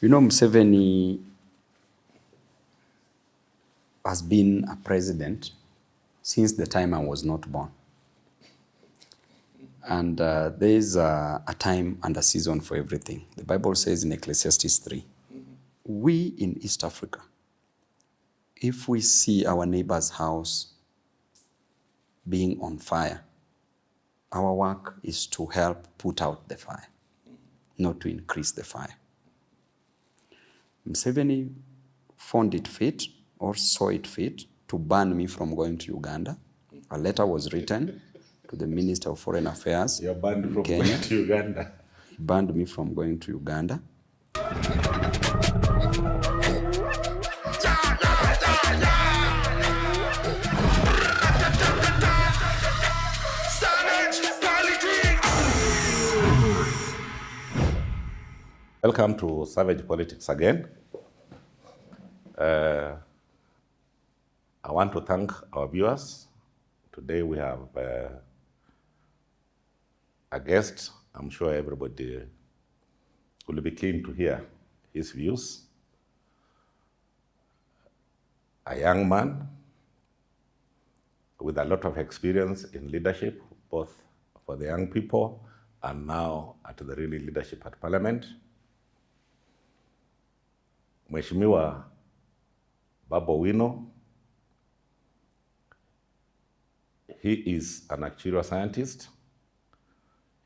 You know, Museveni has been a president since the time I was not born. And there is a time and a season for everything. The Bible says in Ecclesiastes 3, we in East Africa, if we see our neighbor's house being on fire, our work is to help put out the fire, not to increase the fire. Museveni found it fit or saw it fit to ban me from going to Uganda. A letter was written to the Minister of Foreign Affairs. You're banned from going to Uganda. He banned me from going to Uganda. Welcome to Savage Politics again. I want to thank our viewers. Today we have a guest. I'm sure everybody will be keen to hear his views. A young man with a lot of experience in leadership, both for the young people and now at the really leadership at Parliament. Mheshimiwa Babu Owino. He is an actuarial scientist.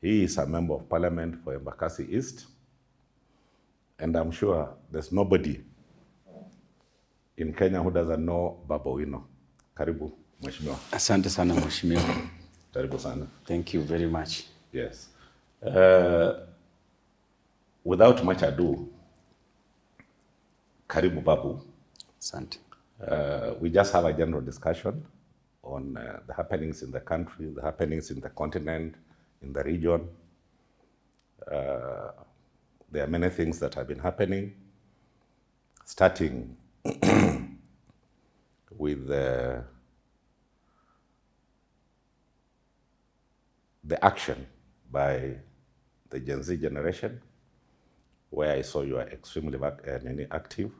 He is a member of Parliament for Embakasi East. And I'm sure there's nobody in Kenya who doesn't know Babu Owino. Karibu, Mheshimiwa. Asante sana, Mheshimiwa. Karibu sana. Thank you very much. Yes. Without much ado, Karibu Babu. Asante. We just have a general discussion on the happenings in the country, the happenings in the continent, in the region. There are many things that have been happening, starting with the action by the Gen Z generation, where I saw you are extremely active.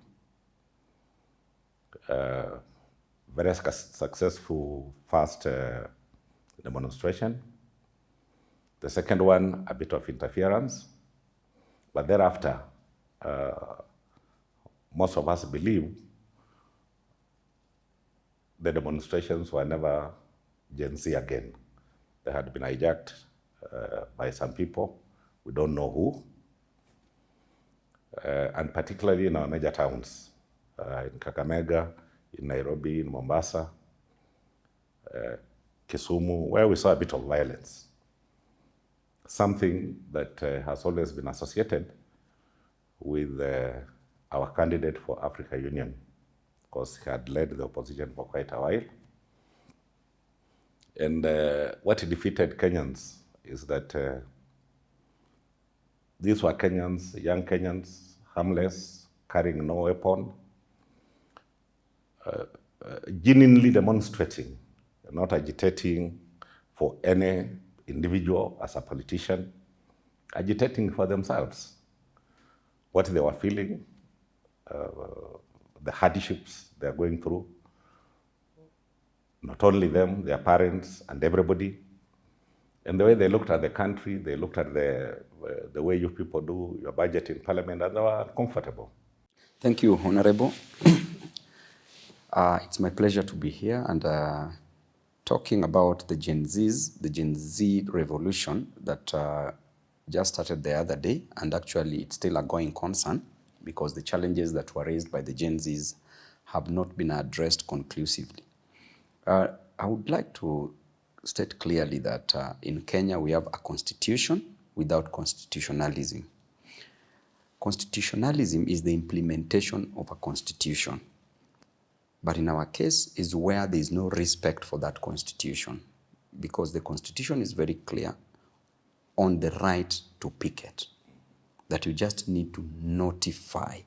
Very successful first demonstration. The second one, a bit of interference. But thereafter, most of us believe the demonstrations were never Gen Z again. They had been hijacked by some people. We don't know who. And particularly in our major towns, in Kakamega, in Nairobi, in Mombasa, Kisumu, where we saw a bit of violence. Something that has always been associated with our candidate for Africa Union, because he had led the opposition for quite a while. And what defeated Kenyans is that these were Kenyans, young Kenyans, harmless, carrying no weapon, genuinely demonstrating, not agitating for any individual as a politician, agitating for themselves, what they were feeling, the hardships they are going through, not only them, their parents and everybody, and the way they looked at the country, they looked at the way you people do your budget in Parliament, and they were comfortable. Thank you, Honorable. It's my pleasure to be here and talking about the Gen Z revolution that just started the other day, and actually it's still a going concern because the challenges that were raised by the Gen Zs have not been addressed conclusively. I would like to state clearly that in Kenya we have a constitution without constitutionalism. Constitutionalism is the implementation of a constitution. But in our case is where there is no respect for that constitution, because the constitution is very clear on the right to picket, that you just need to notify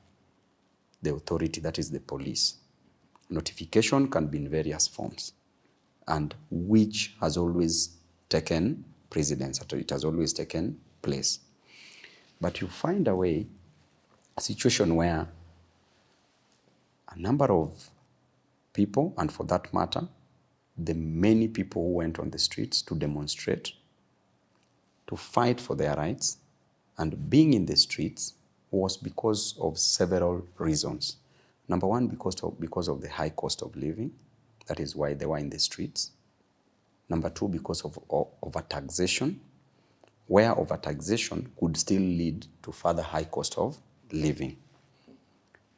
the authority, that is the police. Notification can be in various forms, and which has always taken precedence, it has always taken place. But you find a way a situation where a number of people, and for that matter, the many people who went on the streets to demonstrate, to fight for their rights, and being in the streets was because of several reasons. Number one, because of the high cost of living. That is why they were in the streets. Number two, because of overtaxation, where overtaxation could still lead to further high cost of living.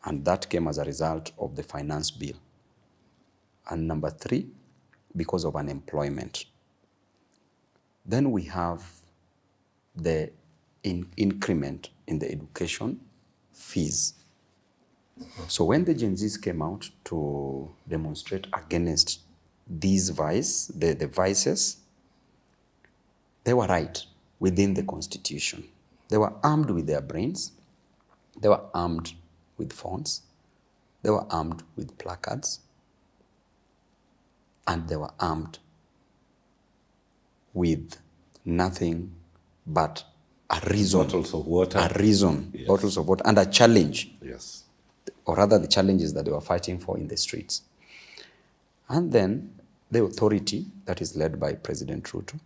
And that came as a result of the finance bill. And number three, because of unemployment. Then we have the increment in the education fees. So when the Gen Zs came out to demonstrate against these the vices, they were right within the constitution. They were armed with their brains. They were armed with phones. They were armed with placards. And they were armed with nothing but a reason. Bottles of water. A reason. Yes. Bottles of water. And a challenge. Yes. Or rather the challenges that they were fighting for in the streets. And then the authority that is led by President Ruto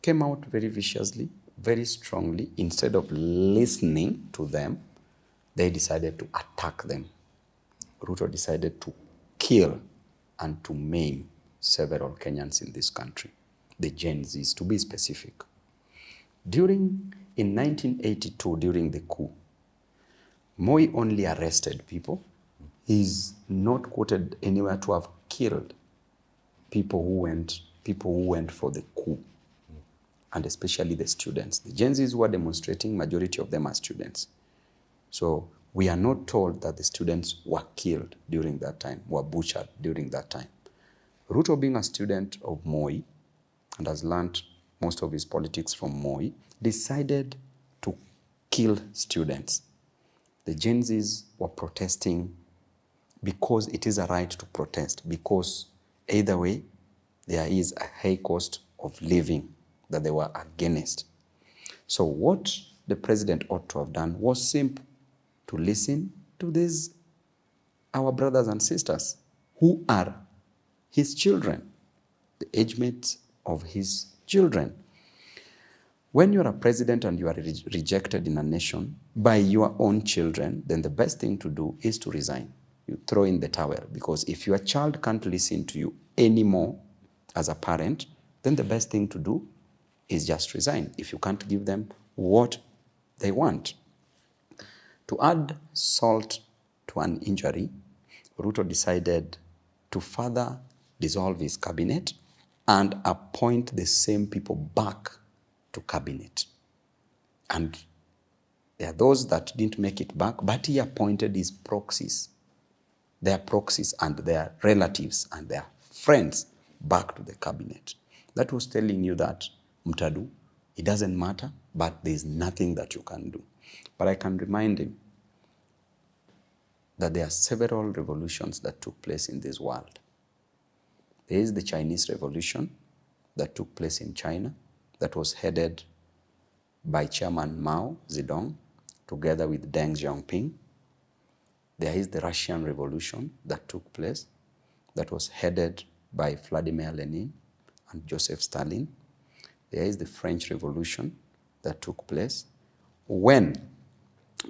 came out very viciously, very strongly. Instead of listening to them, they decided to attack them. Ruto decided to kill and to maim several Kenyans in this country, the Gen Zs, to be specific. In 1982, during the coup, Moi only arrested people. He's not quoted anywhere to have killed people who went for the coup, and especially the students. The Gen Zs who are demonstrating, majority of them are students. So we are not told that the students were killed during that time, were butchered during that time. Ruto, being a student of Moi and has learned most of his politics from Moi, decided to kill students. The Gen Zs were protesting because it is a right to protest, because either way, there is a high cost of living that they were against. So what the president ought to have done was simple: to listen to these, our brothers and sisters, who are his children, the age mates of his children. When you are a president and you are rejected in a nation by your own children, then the best thing to do is to resign. You throw in the towel, because if your child can't listen to you anymore as a parent, then the best thing to do is just resign if you can't give them what they want. To add salt to an injury, Ruto decided to further dissolve his cabinet and appoint the same people back to cabinet. And there are those that didn't make it back, but he appointed his proxies, their proxies and their relatives and their friends back to the cabinet. That was telling you that, Mtadu, it doesn't matter, but there's nothing that you can do. But I can remind him that there are several revolutions that took place in this world. There is the Chinese Revolution that took place in China, that was headed by Chairman Mao Zedong, together with Deng Xiaoping. There is the Russian Revolution that took place, that was headed by Vladimir Lenin and Joseph Stalin. There is the French Revolution that took place when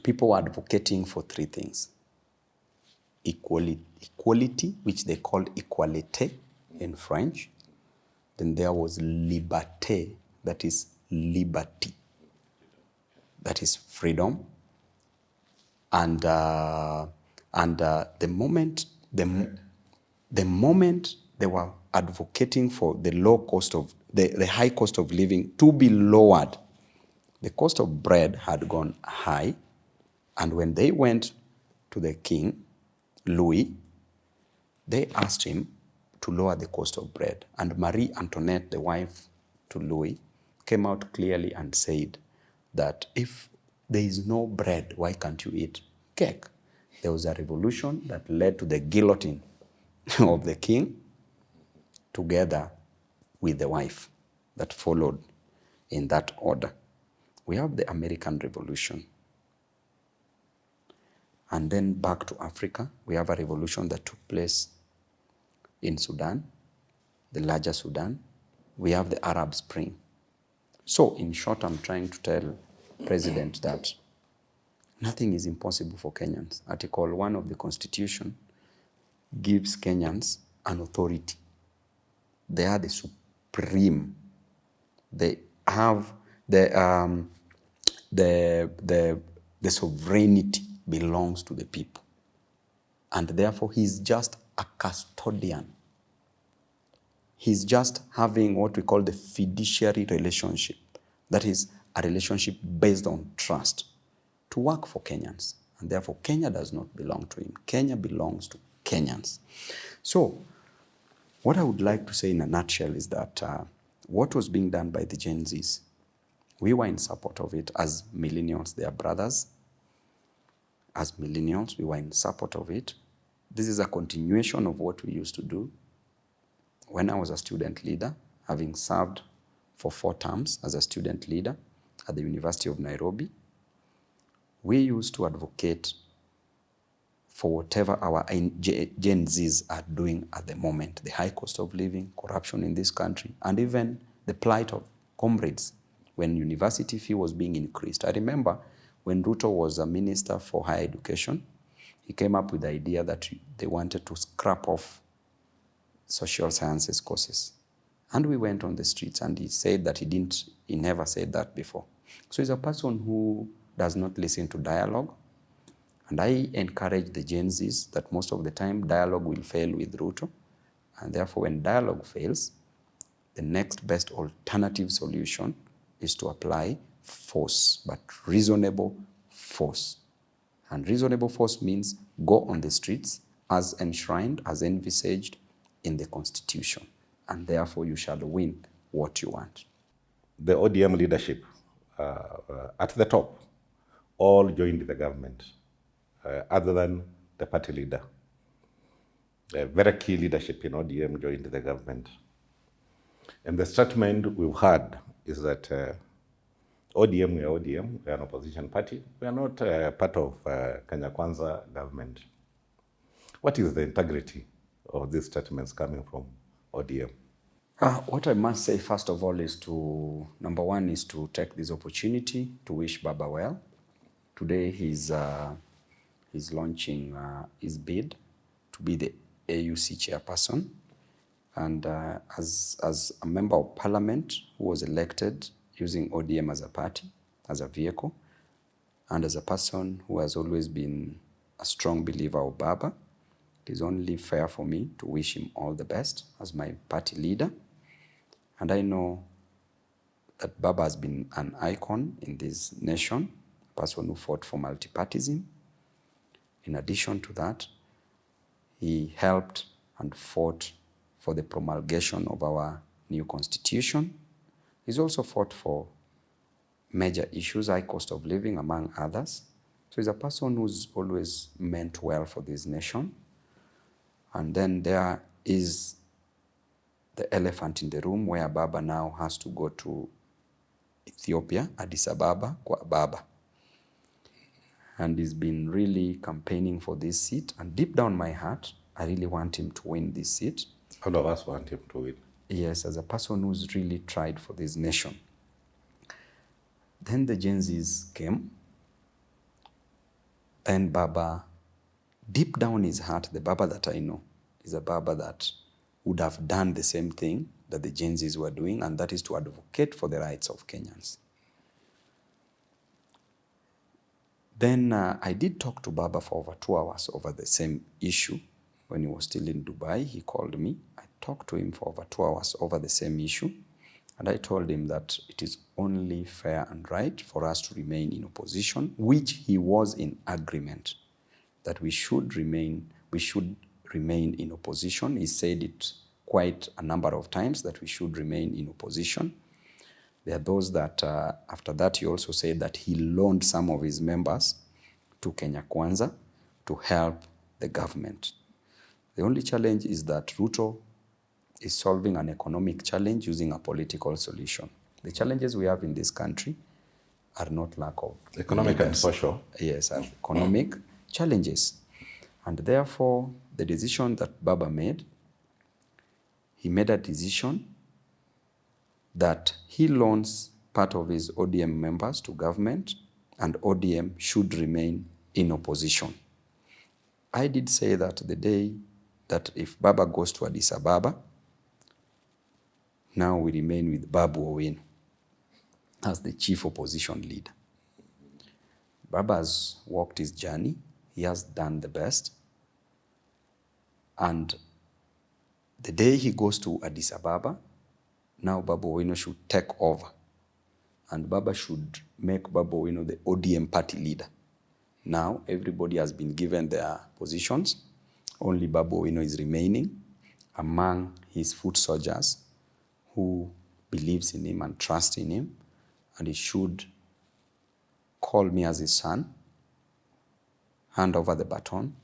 people were advocating for three things: equality, which they called equalité in French. Then there was liberté, that is liberty, that is freedom. And the moment they were advocating for the low cost of the high cost of living to be lowered, the cost of bread had gone high, and when they went to the king, Louis, they asked him to lower the cost of bread. And Marie Antoinette, the wife to Louis, came out clearly and said that if there is no bread, why can't you eat cake? There was a revolution that led to the guillotine of the king, together with the wife, that followed in that order. We have the American Revolution. And then back to Africa, we have a revolution that took place in Sudan, the larger Sudan. We have the Arab Spring. So in short, I'm trying to tell President that nothing is impossible for Kenyans. Article 1 of the Constitution gives Kenyans an authority. They are the supreme. They have the sovereignty belongs to the people. And therefore, he's just a custodian. He's just having what we call the fiduciary relationship. That is a relationship based on trust to work for Kenyans. And therefore, Kenya does not belong to him. Kenya belongs to Kenyans. So, what I would like to say in a nutshell is that what was being done by the Gen Zs, we were in support of it as millennials, their brothers. As millennials, we were in support of it. This is a continuation of what we used to do when I was a student leader, having served for 4 terms as a student leader at the University of Nairobi. We used to advocate for whatever our Gen Zs are doing at the moment, the high cost of living, corruption in this country, and even the plight of comrades when university fee was being increased. I remember when Ruto was a minister for higher education, he came up with the idea that they wanted to scrap off social sciences courses. And we went on the streets and he said that he never said that before. So he's a person who does not listen to dialogue. And I encourage the Gen Zs that most of the time dialogue will fail with Ruto. And therefore, when dialogue fails, the next best alternative solution is to apply force, but reasonable force. And reasonable force means go on the streets as enshrined, as envisaged in the Constitution. And therefore, you shall win what you want. The ODM leadership at the top all joined the government, other than the party leader. Very key leadership in ODM joined the government. And the statement we've had is that ODM, we are ODM, we are an opposition party. We are not part of Kenya Kwanza government. What is the integrity of these statements coming from ODM? What I must say, first of all, is number one, is to take this opportunity to wish Baba well. Today, he's launching his bid to be the AUC chairperson. And as a member of parliament who was elected using ODM as a party, as a vehicle, and as a person who has always been a strong believer of Baba, it is only fair for me to wish him all the best as my party leader. And I know that Baba has been an icon in this nation, a person who fought for multipartyism. In addition to that, he helped and fought for the promulgation of our new constitution. He's also fought for major issues, high cost of living, among others. So he's a person who's always meant well for this nation. And then there is the elephant in the room where Baba now has to go to Ethiopia, Addis Ababa, kwa Baba. And he's been really campaigning for this seat. And deep down my heart, I really want him to win this seat. All of us want him to win. Yes, as a person who's really tried for this nation. Then the Gen Zs came. And Baba, deep down his heart, the Baba that I know, is a Baba that would have done the same thing that the Gen Zs were doing, and that is to advocate for the rights of Kenyans. Then I did talk to Baba for over 2 hours over the same issue. When he was still in Dubai, he called me. I talked to him for over 2 hours over the same issue. And I told him that it is only fair and right for us to remain in opposition, which he was in agreement that we should remain in opposition. He said it quite a number of times that we should remain in opposition. There are those that, after that, he also said that he loaned some of his members to Kenya Kwanza to help the government. The only challenge is that Ruto is solving an economic challenge using a political solution. The challenges we have in this country are not lack of economic and social. Yes, economic challenges. And therefore, the decision that Baba made, he made a decision that he loans part of his ODM members to government and ODM should remain in opposition. I did say that the day that if Baba goes to Addis Ababa, now we remain with Babu Owino as the chief opposition leader. Baba has walked his journey. He has done the best. And the day he goes to Addis Ababa, now Babu Owino should take over. And Baba should make Babu Owino the ODM party leader. Now everybody has been given their positions. Only Babu Owino is remaining among his foot soldiers who believes in him and trusts in him. And he should call me as his son, hand over the baton,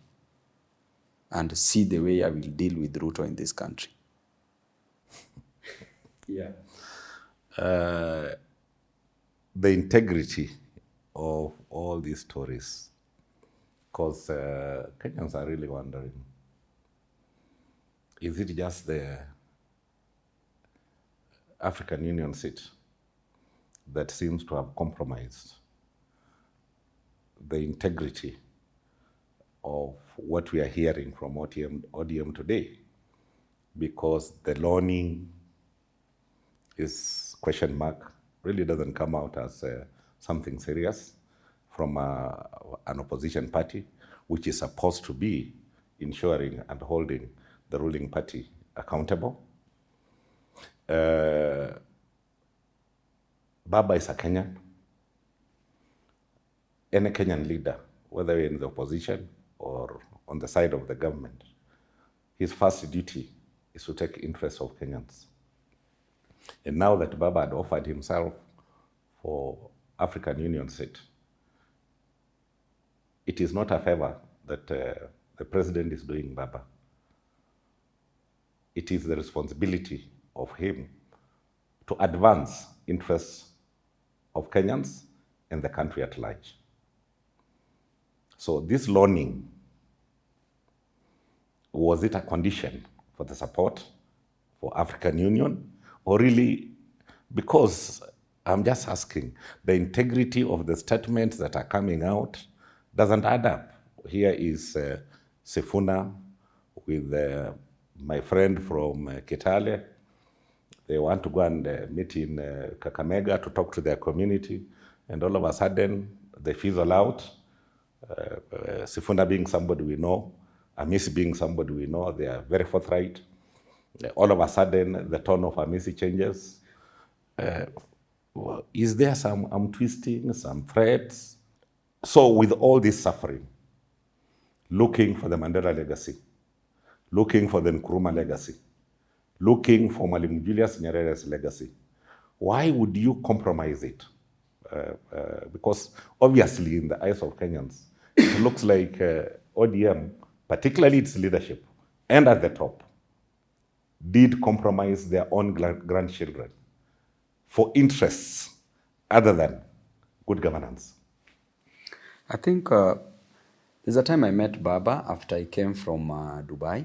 and see the way I will deal with Ruto in this country. Yeah. The integrity of all these stories, because Kenyans are really wondering, is it just the African Union seat that seems to have compromised the integrity of what we are hearing from ODM today? Because the loaning is question mark, really doesn't come out as something serious from an opposition party, which is supposed to be ensuring and holding the ruling party accountable. Baba is a Kenyan. Any Kenyan leader, whether in the opposition or on the side of the government, his first duty is to take interests of Kenyans. And now that Baba had offered himself for African Union seat, it is not a favor that the president is doing Baba. It is the responsibility of him to advance interests of Kenyans and the country at large. So this loaning, was it a condition for the support for African Union? Or really, because I'm just asking, the integrity of the statements that are coming out doesn't add up. Here is Sifuna with my friend from Kitale. They want to go and meet in Kakamega to talk to their community, and all of a sudden they fizzle out. Sifuna being somebody we know, Amisi being somebody we know, they are very forthright. All of a sudden, the tone of Amisi changes. Is there some twisting, some threats? So with all this suffering, looking for the Mandela legacy, looking for the Nkrumah legacy, looking for Mwalimu Julius Nyerere's legacy, why would you compromise it? Because obviously in the eyes of Kenyans, it looks like ODM, particularly its leadership, and at the top, did compromise their own grandchildren for interests other than good governance. I think there's a time I met Baba after he came from Dubai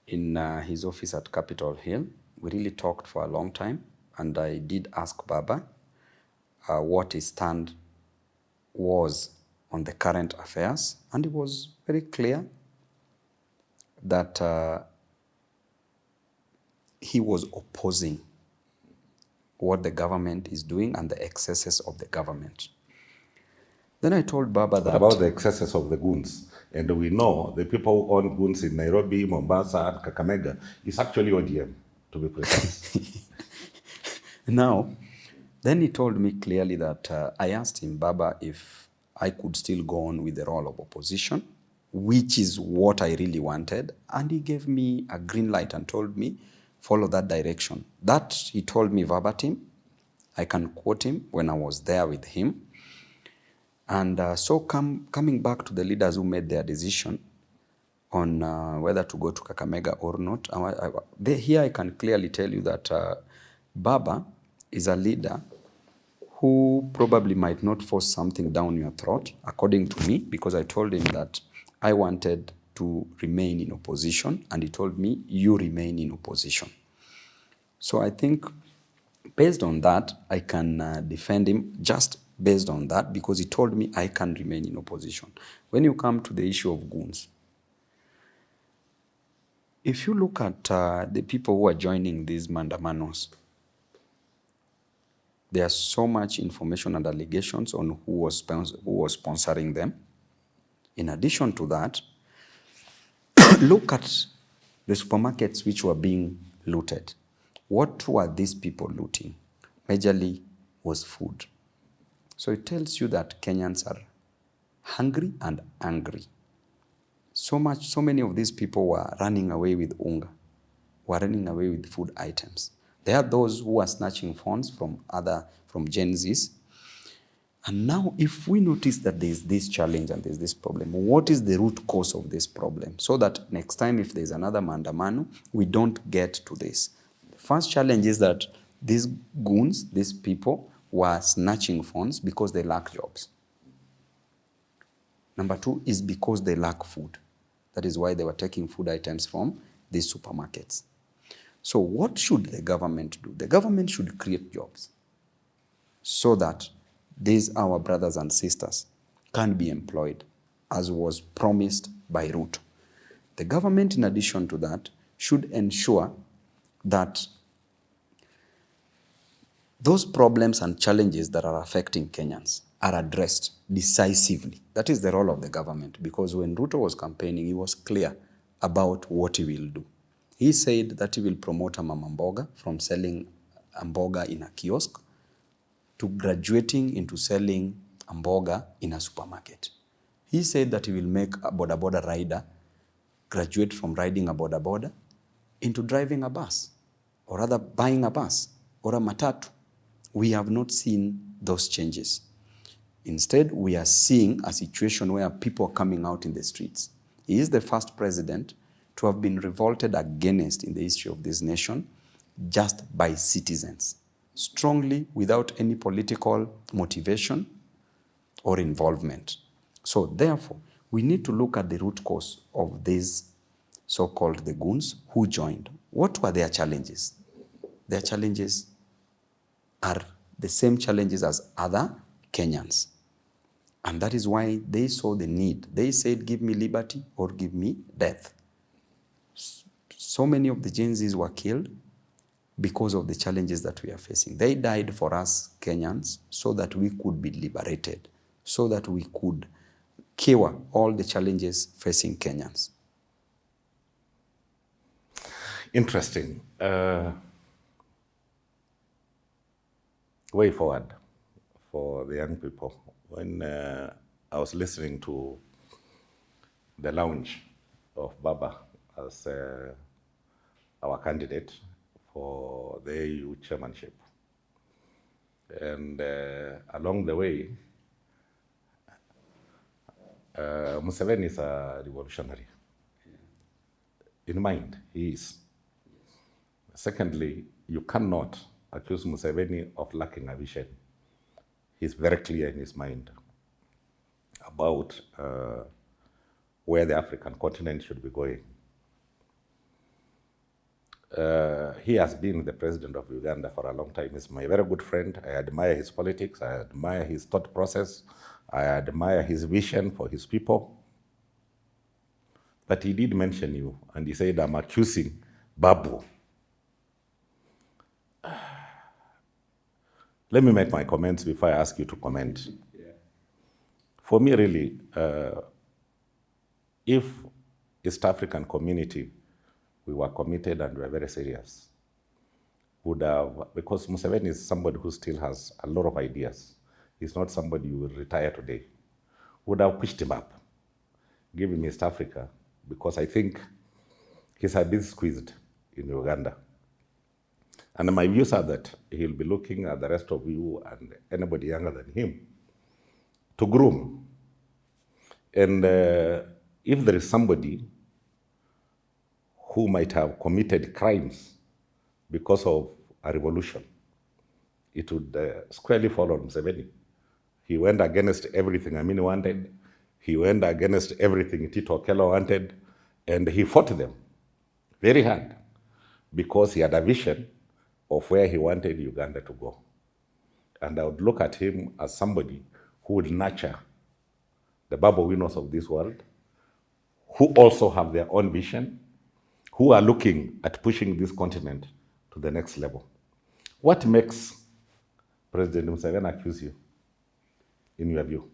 in his office at Capitol Hill. We really talked for a long time, and I did ask Baba what his stand was on the current affairs, and it was very clear that he was opposing what the government is doing and the excesses of the government. Then I told Baba that... What about the excesses of the goons? And we know the people who own goons in Nairobi, Mombasa, and Kakamega is actually ODM, to be precise. Now, then he told me clearly that I asked him, Baba, if I could still go on with the role of opposition, which is what I really wanted. And he gave me a green light and told me, follow that direction. That he told me verbatim. I can quote him when I was there with him. And so coming back to the leaders who made their decision on whether to go to Kakamega or not, here I can clearly tell you that Baba is a leader who probably might not force something down your throat, according to me, because I told him that I wanted to remain in opposition, and he told me, you remain in opposition. So I think based on that, I can defend him just based on that, because he told me I can remain in opposition. When you come to the issue of goons, if you look at the people who are joining these mandamanos, there's so much information and allegations on who was sponsoring them. In addition to that, look at the supermarkets which were being looted. What were these people looting? Majorly was food. So it tells you that Kenyans are hungry and angry. So many of these people were running away with unga, were running away with food items. There are those who are snatching phones from Gen Zs. And now, if we notice that there's this challenge and there's this problem, what is the root cause of this problem? So that next time, if there's another mandamano, we don't get to this. The first challenge is that these goons, these people, were snatching phones because they lack jobs. Number two is because they lack food. That is why they were taking food items from these supermarkets. So what should the government do? The government should create jobs so that these our brothers and sisters can be employed, as was promised by Ruto. The government, in addition to that, should ensure that those problems and challenges that are affecting Kenyans are addressed decisively. That is the role of the government, because when Ruto was campaigning, he was clear about what he will do. He said that he will promote a mama mboga from selling a mboga in a kiosk to graduating into selling a mboga in a supermarket. He said that he will make a boda boda rider graduate from riding a boda boda into driving a bus, or rather buying a bus or a matatu. We have not seen those changes. Instead, we are seeing a situation where people are coming out in the streets. He is the first president to have been revolted against in the history of this nation just by citizens, strongly, without any political motivation or involvement. So therefore, we need to look at the root cause of these so-called the goons who joined. What were their challenges? Their challenges are the same challenges as other Kenyans. And that is why they saw the need. They said, give me liberty or give me death. So many of the Gen Zs were killed because of the challenges that we are facing. They died for us Kenyans so that we could be liberated, so that we could cure all the challenges facing Kenyans. Interesting. Way forward for the young people. When I was listening to the launch of Baba as our candidate for the AU chairmanship, and along the way, Museveni is a revolutionary. In mind, he is. Secondly, you cannot accuse Museveni of lacking a vision. He's very clear in his mind about where the African continent should be going. He has been the president of Uganda for a long time. He's my very good friend. I admire his politics. I admire his thought process. I admire his vision for his people. But he did mention you, and he said, I'm accusing Babu. Let me make my comments before I ask you to comment. Yeah. For me, really, if East African community, we were committed and we were very serious, would have, because Museveni is somebody who still has a lot of ideas. He's not somebody who will retire today. Would have pushed him up, give him East Africa, because I think he's a bit squeezed in Uganda. And my views are that he'll be looking at the rest of you and anybody younger than him to groom. And if there is somebody who might have committed crimes because of a revolution it would squarely fall on Museveni. He went against everything Amini wanted. He went against everything Tito Okello wanted. And he fought them very hard because he had a vision of where he wanted Uganda to go. And I would look at him as somebody who would nurture the Babu Owinos of this world, who also have their own vision, who are looking at pushing this continent to the next level. What makes President Museveni accuse you, in your view?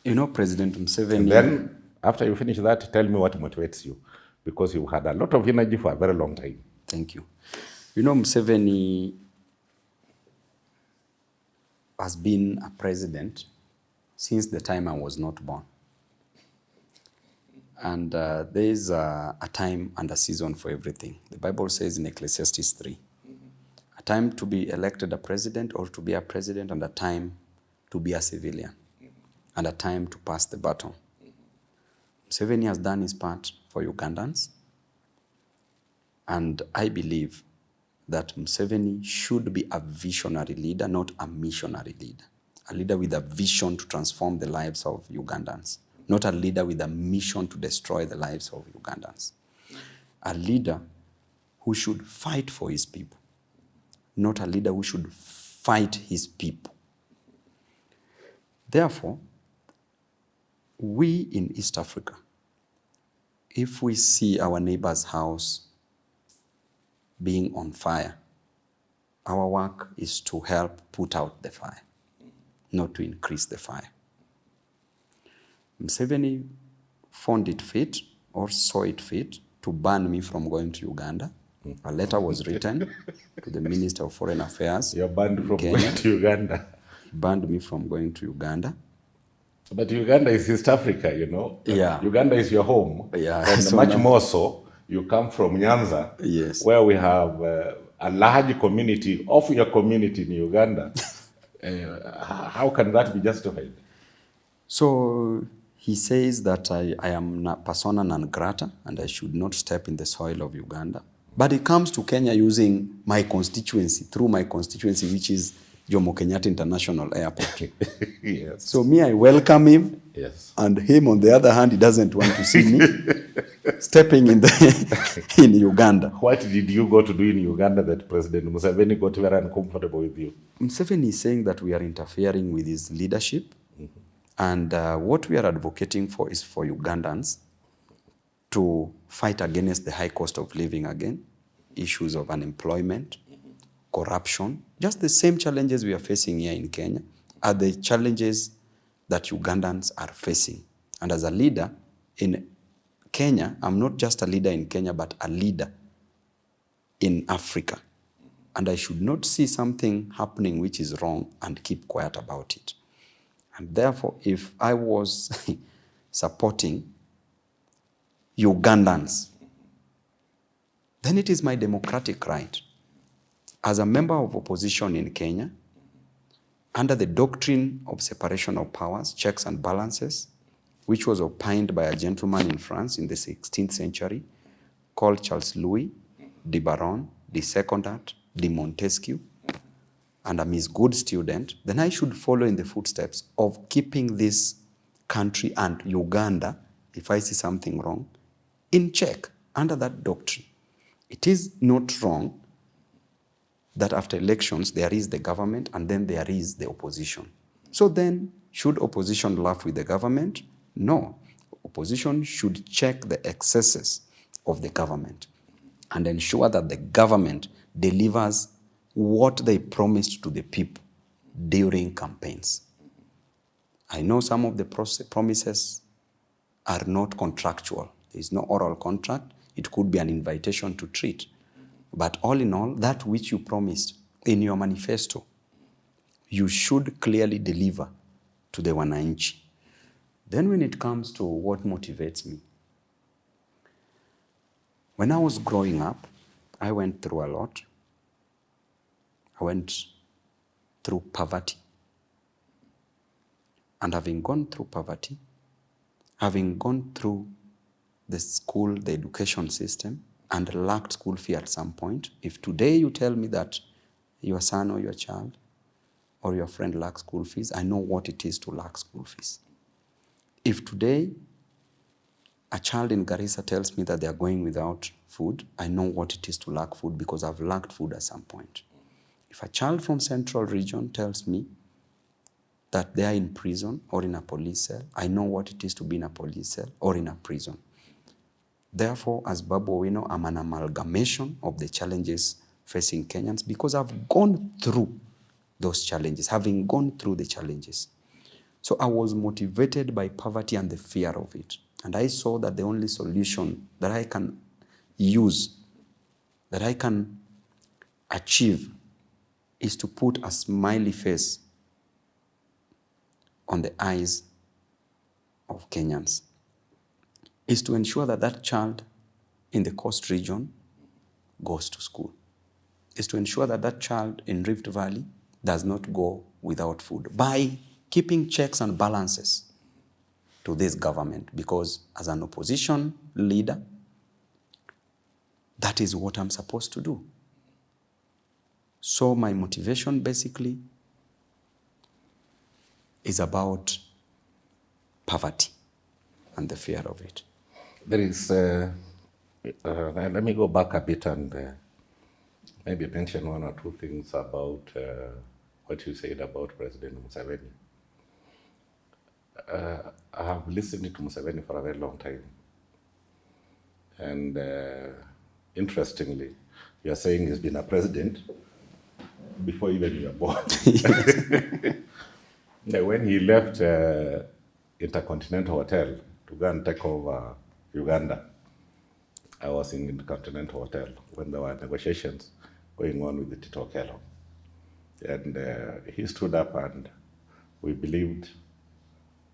You know, President Museveni... And then, after you finish that, tell me what motivates you, because you've had a lot of energy for a very long time. Thank you. You know, Museveni has been a president since the time I was not born. And there is a time and a season for everything. The Bible says in Ecclesiastes 3, a time to be elected a president or to be a president, and a time to be a civilian, and a time to pass the baton. Museveni has done his part for Ugandans, and I believe that Museveni should be a visionary leader, not a missionary leader. A leader with a vision to transform the lives of Ugandans, not a leader with a mission to destroy the lives of Ugandans. A leader who should fight for his people, not a leader who should fight his people. Therefore, we in East Africa, if we see our neighbor's house being on fire, our work is to help put out the fire, not to increase the fire. Museveni found it fit or saw it fit to ban me from going to Uganda. A letter was written to the Minister of Foreign Affairs. You're banned from Kenya. going to Uganda. He banned me from going to Uganda. But Uganda is East Africa, you know. Yeah. Uganda is your home. Yeah. And So much now- more so, you come from Nyanza, Yes. where we have a large community of your community in Uganda. How can that be justified? So he says that I am persona non grata and I should not step in the soil of Uganda. But he comes to Kenya using my constituency, through my constituency, which is Jomo Kenyatta International Airport. Yes. So me, I welcome him. Yes. And him, on the other hand, he doesn't want to see me stepping in in Uganda. What did you go to do in Uganda that President Museveni got very uncomfortable with you? Museveni is saying that we are interfering with his leadership. And what we are advocating for is for Ugandans to fight against the high cost of living again, issues of unemployment, corruption. Just the same challenges we are facing here in Kenya are the challenges that Ugandans are facing. And as a leader in Kenya, I'm not just a leader in Kenya, but a leader in Africa. And I should not see something happening which is wrong and keep quiet about it. And therefore, if I was supporting Ugandans, then it is my democratic right. As a member of opposition in Kenya, under the doctrine of separation of powers, checks and balances, which was opined by a gentleman in France in the 16th century called Charles Louis de Baron, de Secondat, de Montesquieu, and I'm his good student, then I should follow in the footsteps of keeping this country and Uganda, if I see something wrong, in check under that doctrine. It is not wrong that after elections there is the government and then there is the opposition. So then, should opposition laugh with the government? No. Opposition should check the excesses of the government and ensure that the government delivers what they promised to the people during campaigns. I know some of the promises are not contractual. There is no oral contract. It could be an invitation to treat. But all in all, that which you promised in your manifesto, you should clearly deliver to the wananchi. Then when it comes to what motivates me, when I was growing up, I went through a lot. I went through poverty. And having gone through poverty, having gone through the school, the education system, and lacked school fee at some point, if today you tell me that your son or your child or your friend lacks school fees, I know what it is to lack school fees. If today a child in Garissa tells me that they are going without food, I know what it is to lack food because I've lacked food at some point. If a child from Central Region tells me that they are in prison or in a police cell, I know what it is to be in a police cell or in a prison. Therefore, as Babu Owino, I'm an amalgamation of the challenges facing Kenyans because I've gone through those challenges, having gone through the challenges. So I was motivated by poverty and the fear of it. And I saw that the only solution that I can use, that I can achieve, is to put a smiley face on the eyes of Kenyans, is to ensure that that child in the coast region goes to school, is to ensure that that child in Rift Valley does not go without food by keeping checks and balances to this government, because as an opposition leader, that is what I'm supposed to do. So my motivation basically is about poverty and the fear of it. There is, let me go back a bit and maybe mention one or two things about what you said about President Museveni. I have listened to Museveni for a very long time. And interestingly, you are saying he's been a president before even you were born. When he left Intercontinental Hotel to go and take over Uganda, I was in Intercontinental Hotel when there were negotiations going on with the Tito Okello. And he stood up and we believed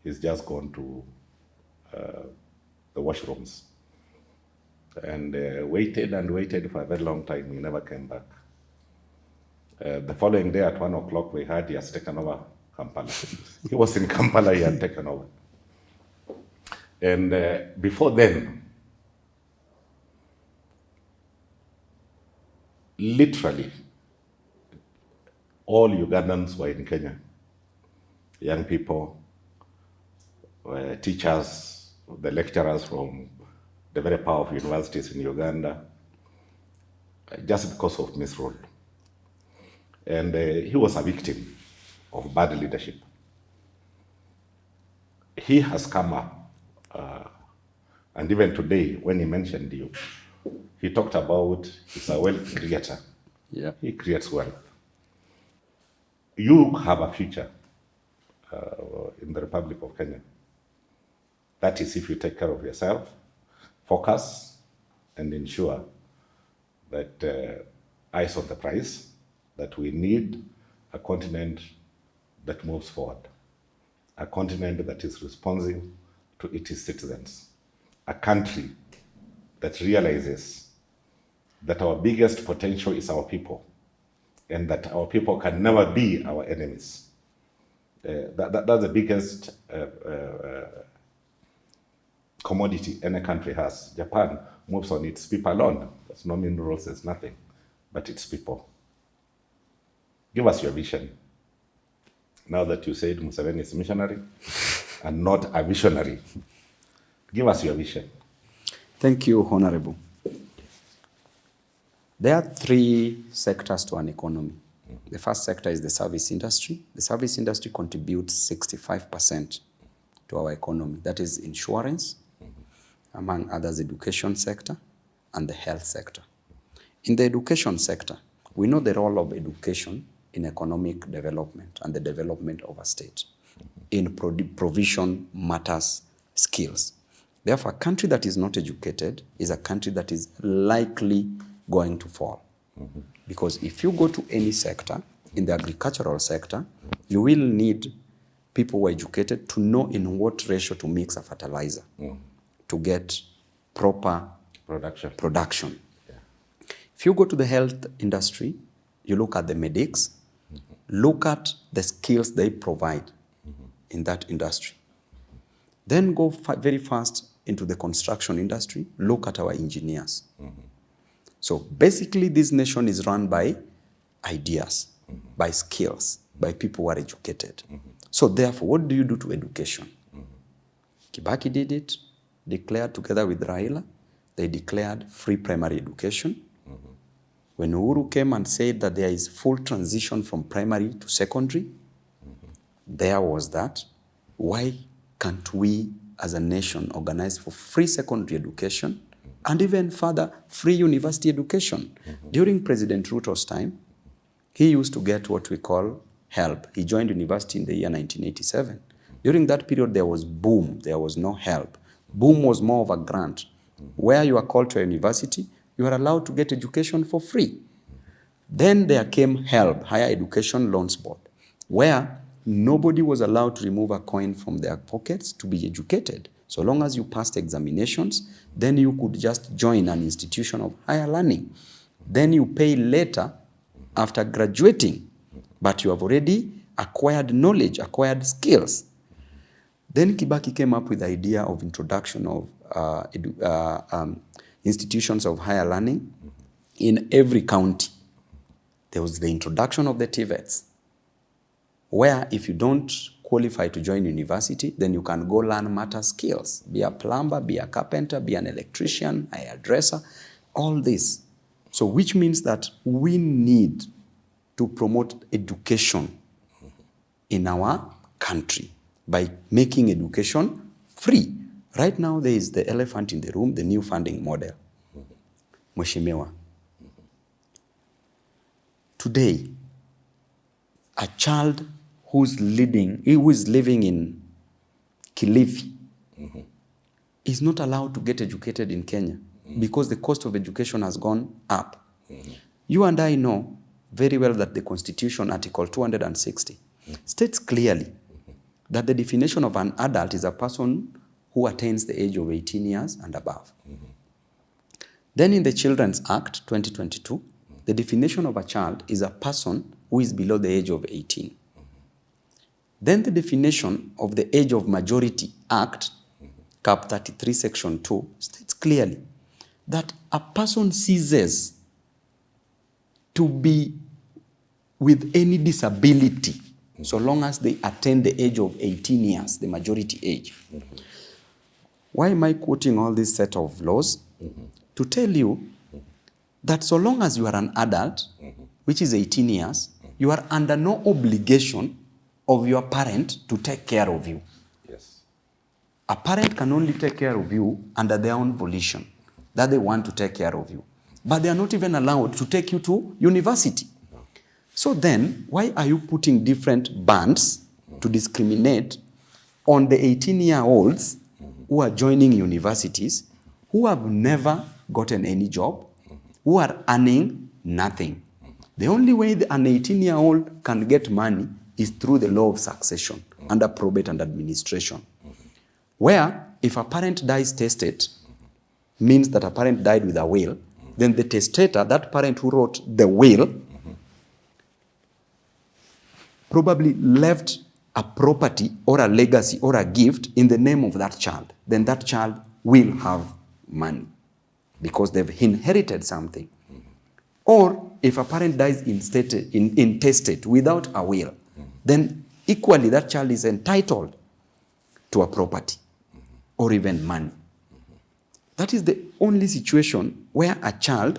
he's just gone to the washrooms. And waited and waited for a very long time. He never came back. The following day at 1 o'clock, we heard he has taken over Kampala. He was in Kampala, he had taken over. And before then, literally, all Ugandans were in Kenya. Young people, teachers, the lecturers from the very powerful universities in Uganda, just because of misrule. And he was a victim of bad leadership. He has come up, and even today, when he mentioned you, he talked about he's a wealth creator. Yeah. He creates wealth. You have a future in the Republic of Kenya. That is if you take care of yourself, focus, and ensure that eyes on the prize, that we need a continent that moves forward, a continent that is responsive to its citizens, a country that realizes that our biggest potential is our people, and that our people can never be our enemies. That's the biggest commodity any country has. Japan moves on its people alone. There's no minerals, there's nothing, but it's people. Give us your vision. Now that you said Museveni is a missionary and not a visionary, give us your vision. Thank you, Honorable. There are three sectors to an economy. The first sector is the service industry. The service industry contributes 65% to our economy. That is insurance, among others, education sector, and the health sector. In the education sector, we know the role of education in economic development and the development of a state. In provision matters skills. Therefore, a country that is not educated is a country that is likely going to fall. Because if you go to any sector, in the agricultural sector, you will need people who are educated to know in what ratio to mix a fertilizer to get proper production. Yeah. If you go to the health industry, you look at the medics, look at the skills they provide in that industry. Then go very fast into the construction industry, look at our engineers. So basically this nation is run by ideas, by skills, by people who are educated. So therefore, what do you do to education? Kibaki did it, declared together with Raila. They declared free primary education. When Uhuru came and said that there is full transition from primary to secondary, there was that. Why can't we as a nation organize for free secondary education and even further free university education? During President Ruto's time, he used to get what we call help. He joined university in the year 1987. During that period, there was boom. There was no help. Boom was more of a grant. Where you are called to a university, you are allowed to get education for free. Then there came HELB, Higher Education Loans Board, where nobody was allowed to remove a coin from their pockets to be educated. So long as you passed examinations, then you could just join an institution of higher learning. Then you pay later after graduating, but you have already acquired knowledge, acquired skills. Then Kibaki came up with the idea of introduction of institutions of higher learning in every county. There was the introduction of the TVETs, where if you don't qualify to join university, then you can go learn matter skills. Be a plumber, be a carpenter, be an electrician, a hairdresser, all this. So which means that we need to promote education in our country by making education free. Right now, there is the elephant in the room, the new funding model. Mheshimiwa. Today, a child who is living in Kilifi is not allowed to get educated in Kenya because the cost of education has gone up. You and I know very well that the Constitution, Article 260, states clearly that the definition of an adult is a person who attains the age of 18 years and above. Then in the Children's Act 2022, the definition of a child is a person who is below the age of 18. Then the definition of the Age of Majority Act, Cap 33, Section 2, states clearly that a person ceases to be with any disability so long as they attain the age of 18 years, the majority age. Why am I quoting all this set of laws? To tell you that so long as you are an adult, which is 18 years, you are under no obligation of your parent to take care of you. Yes. A parent can only take care of you under their own volition, that they want to take care of you. But they are not even allowed to take you to university. So then, why are you putting different bands to discriminate on the 18-year-olds who are joining universities, who have never gotten any job, who are earning nothing? The only way an 18-year-old can get money is through the law of succession under probate and administration, where if a parent dies testate, means that a parent died with a will, then the testator, that parent who wrote the will, probably left a property or a legacy or a gift in the name of that child. Then that child will have money because they've inherited something. Or if a parent dies intestate without a will, then equally that child is entitled to a property or even money. That is the only situation where an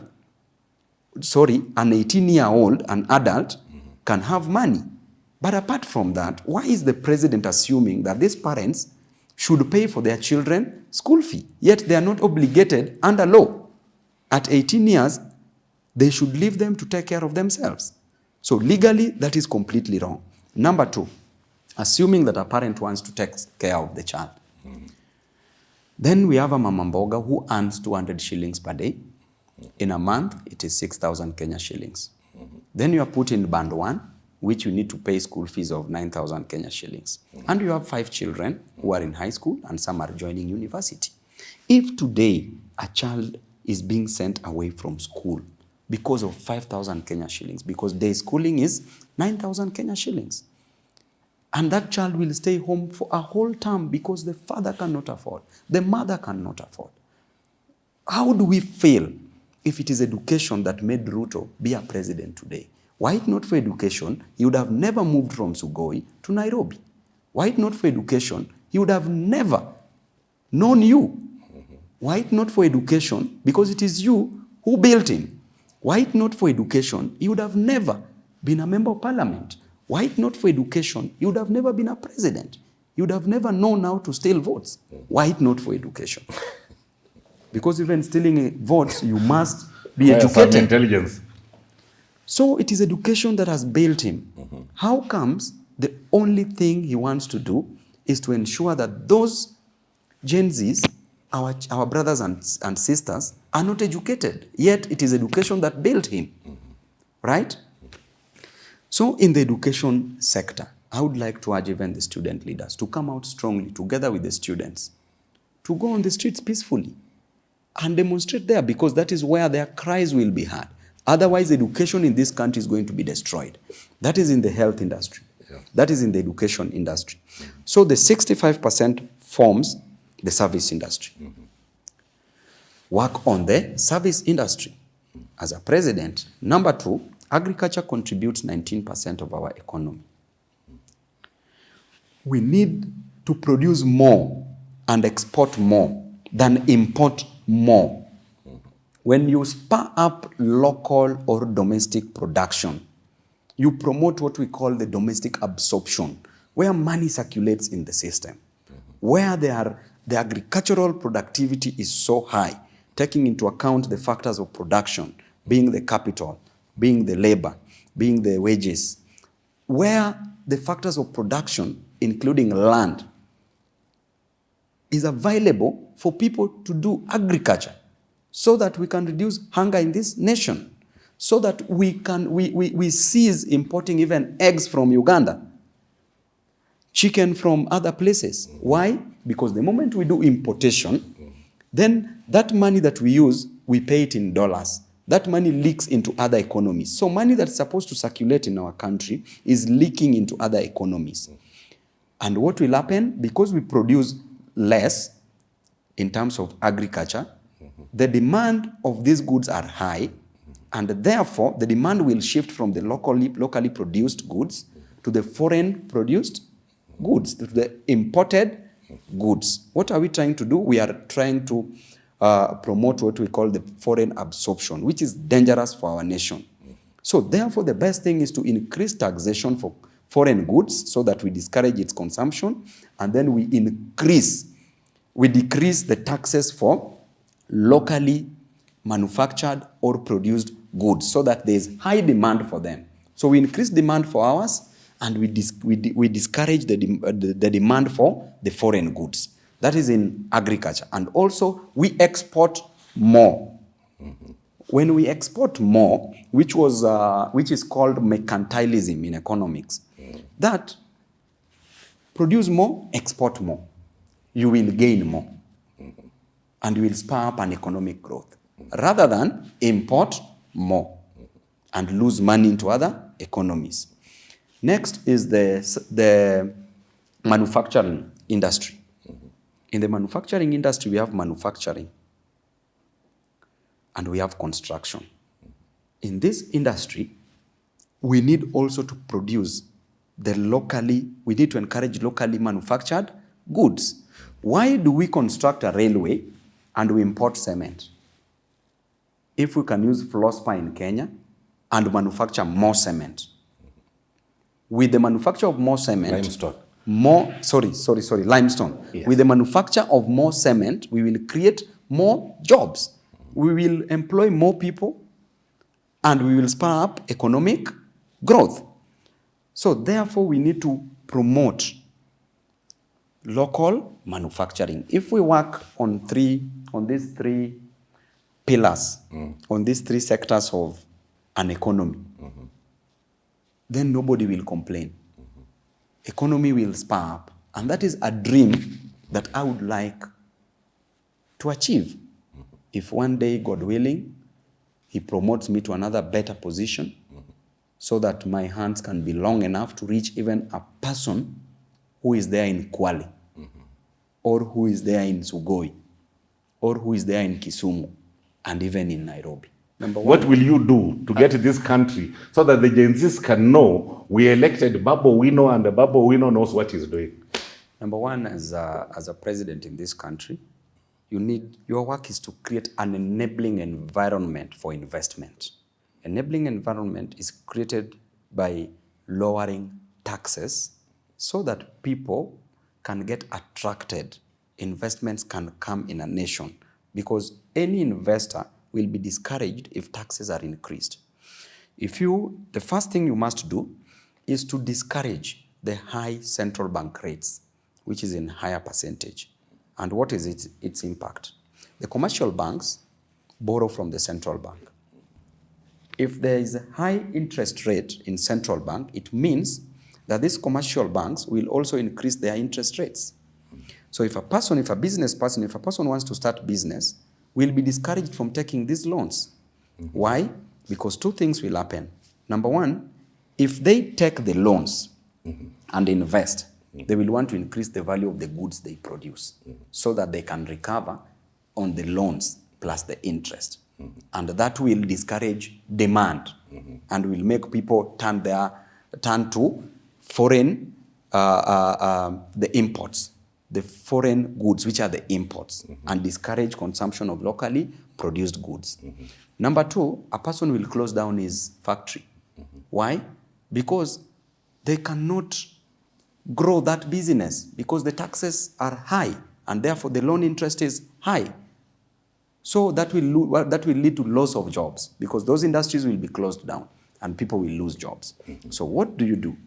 18-year-old, an adult, can have money. But apart from that, why is the president assuming that these parents should pay for their children school fee? Yet they are not obligated under law. At 18 years, they should leave them to take care of themselves. So legally, that is completely wrong. Number two, assuming that a parent wants to take care of the child. Then we have a mama mboga who earns 200 shillings per day. In a month, it is 6,000 Kenya shillings. Then you are put in band 1, which you need to pay school fees of 9,000 Kenya shillings. And you have 5 children who are in high school and some are joining university. If today a child is being sent away from school because of 5,000 Kenya shillings, because day schooling is 9,000 Kenya shillings, and that child will stay home for a whole term because the father cannot afford, the mother cannot afford. How do we fail if it is education that made Ruto be a president today? Were it not for education, he would have never moved from Sugoi to Nairobi. Were it not for education, he would have never known you. Were it not for education, because it is you who built him. Were it not for education, he would have never been a member of parliament. Were it not for education, he would have never been a president. He would have never known how to steal votes. Were it not for education. Because even stealing votes, you must be educated. Some intelligence. So it is education that has built him. How comes the only thing he wants to do is to ensure that those Gen Zs, our brothers and sisters, are not educated, yet it is education that built him, right? So in the education sector, I would like to urge even the student leaders to come out strongly together with the students, to go on the streets peacefully and demonstrate there, because that is where their cries will be heard. Otherwise, education in this country is going to be destroyed. That is in the health industry. Yeah. That is in the education industry. So the 65% forms the service industry. Work on the service industry. As a president, number 2, agriculture contributes 19% of our economy. We need to produce more and export more than import more. When you spur up local or domestic production, you promote what we call the domestic absorption, where money circulates in the system, where the agricultural productivity is so high, taking into account the factors of production, being the capital, being the labor, being the wages, where the factors of production, including land, is available for people to do agriculture, so that we can reduce hunger in this nation, so that we cease importing even eggs from Uganda, chicken from other places. Why? Because the moment we do importation, then that money that we use, we pay it in dollars. That money leaks into other economies. So money that's supposed to circulate in our country is leaking into other economies. And what will happen? Because we produce less in terms of agriculture, the demand of these goods are high, and therefore the demand will shift from the locally produced goods to the foreign produced goods, to the imported goods. What are we trying to do? We are trying to promote what we call the foreign absorption, which is dangerous for our nation. So therefore the best thing is to increase taxation for foreign goods so that we discourage its consumption, and then we decrease the taxes for locally manufactured or produced goods, so that there is high demand for them. So we increase demand for ours, and we discourage the demand for the foreign goods. That is in agriculture. And also we export more. When we export more, which is called mercantilism in economics, that produce more, export more, you will gain more. And will spur up an economic growth, rather than import more and lose money into other economies. Next is the manufacturing industry. In the manufacturing industry, we have manufacturing and we have construction. In this industry, we need also to produce we need to encourage locally manufactured goods. Why do we construct a railway and we import cement? If we can use fluorspar in Kenya and manufacture more cement. With the manufacture of more cement... Limestone. Limestone. Yes. With the manufacture of more cement, we will create more jobs. We will employ more people, and we will spur up economic growth. So therefore, we need to promote local manufacturing. If we work on these three pillars, on these three sectors of an economy, then nobody will complain. Economy will spur up. And that is a dream that I would like to achieve. If one day, God willing, He promotes me to another better position, so that my hands can be long enough to reach even a person who is there in Kwale, or who is there in Sugoi, or who is there in Kisumu, and even in Nairobi. Number one, what will you do to get this country so that the Gen Zs can know we elected Babu Owino and Babu Owino knows what he's doing? Number one, as a president in this country, your work is to create an enabling environment for investment. Enabling environment is created by lowering taxes so that people can get attracted. Investments can come in a nation because any investor will be discouraged if taxes are increased. The first thing you must do is to discourage the high central bank rates, which is in higher percentage. And what is its impact? The commercial banks borrow from the central bank. If there is a high interest rate in central bank, it means that these commercial banks will also increase their interest rates. So if a person wants to start business, will be discouraged from taking these loans. Why? Because two things will happen. Number one, if they take the loans and invest, they will want to increase the value of the goods they produce so that they can recover on the loans plus the interest. And that will discourage demand and will make people turn to foreign, the imports, the foreign goods, which are the imports, and discourage consumption of locally produced goods. Number two, a person will close down his factory. Why? Because they cannot grow that business because the taxes are high and therefore the loan interest is high. So that will lead to loss of jobs because those industries will be closed down and people will lose jobs. So what do you do?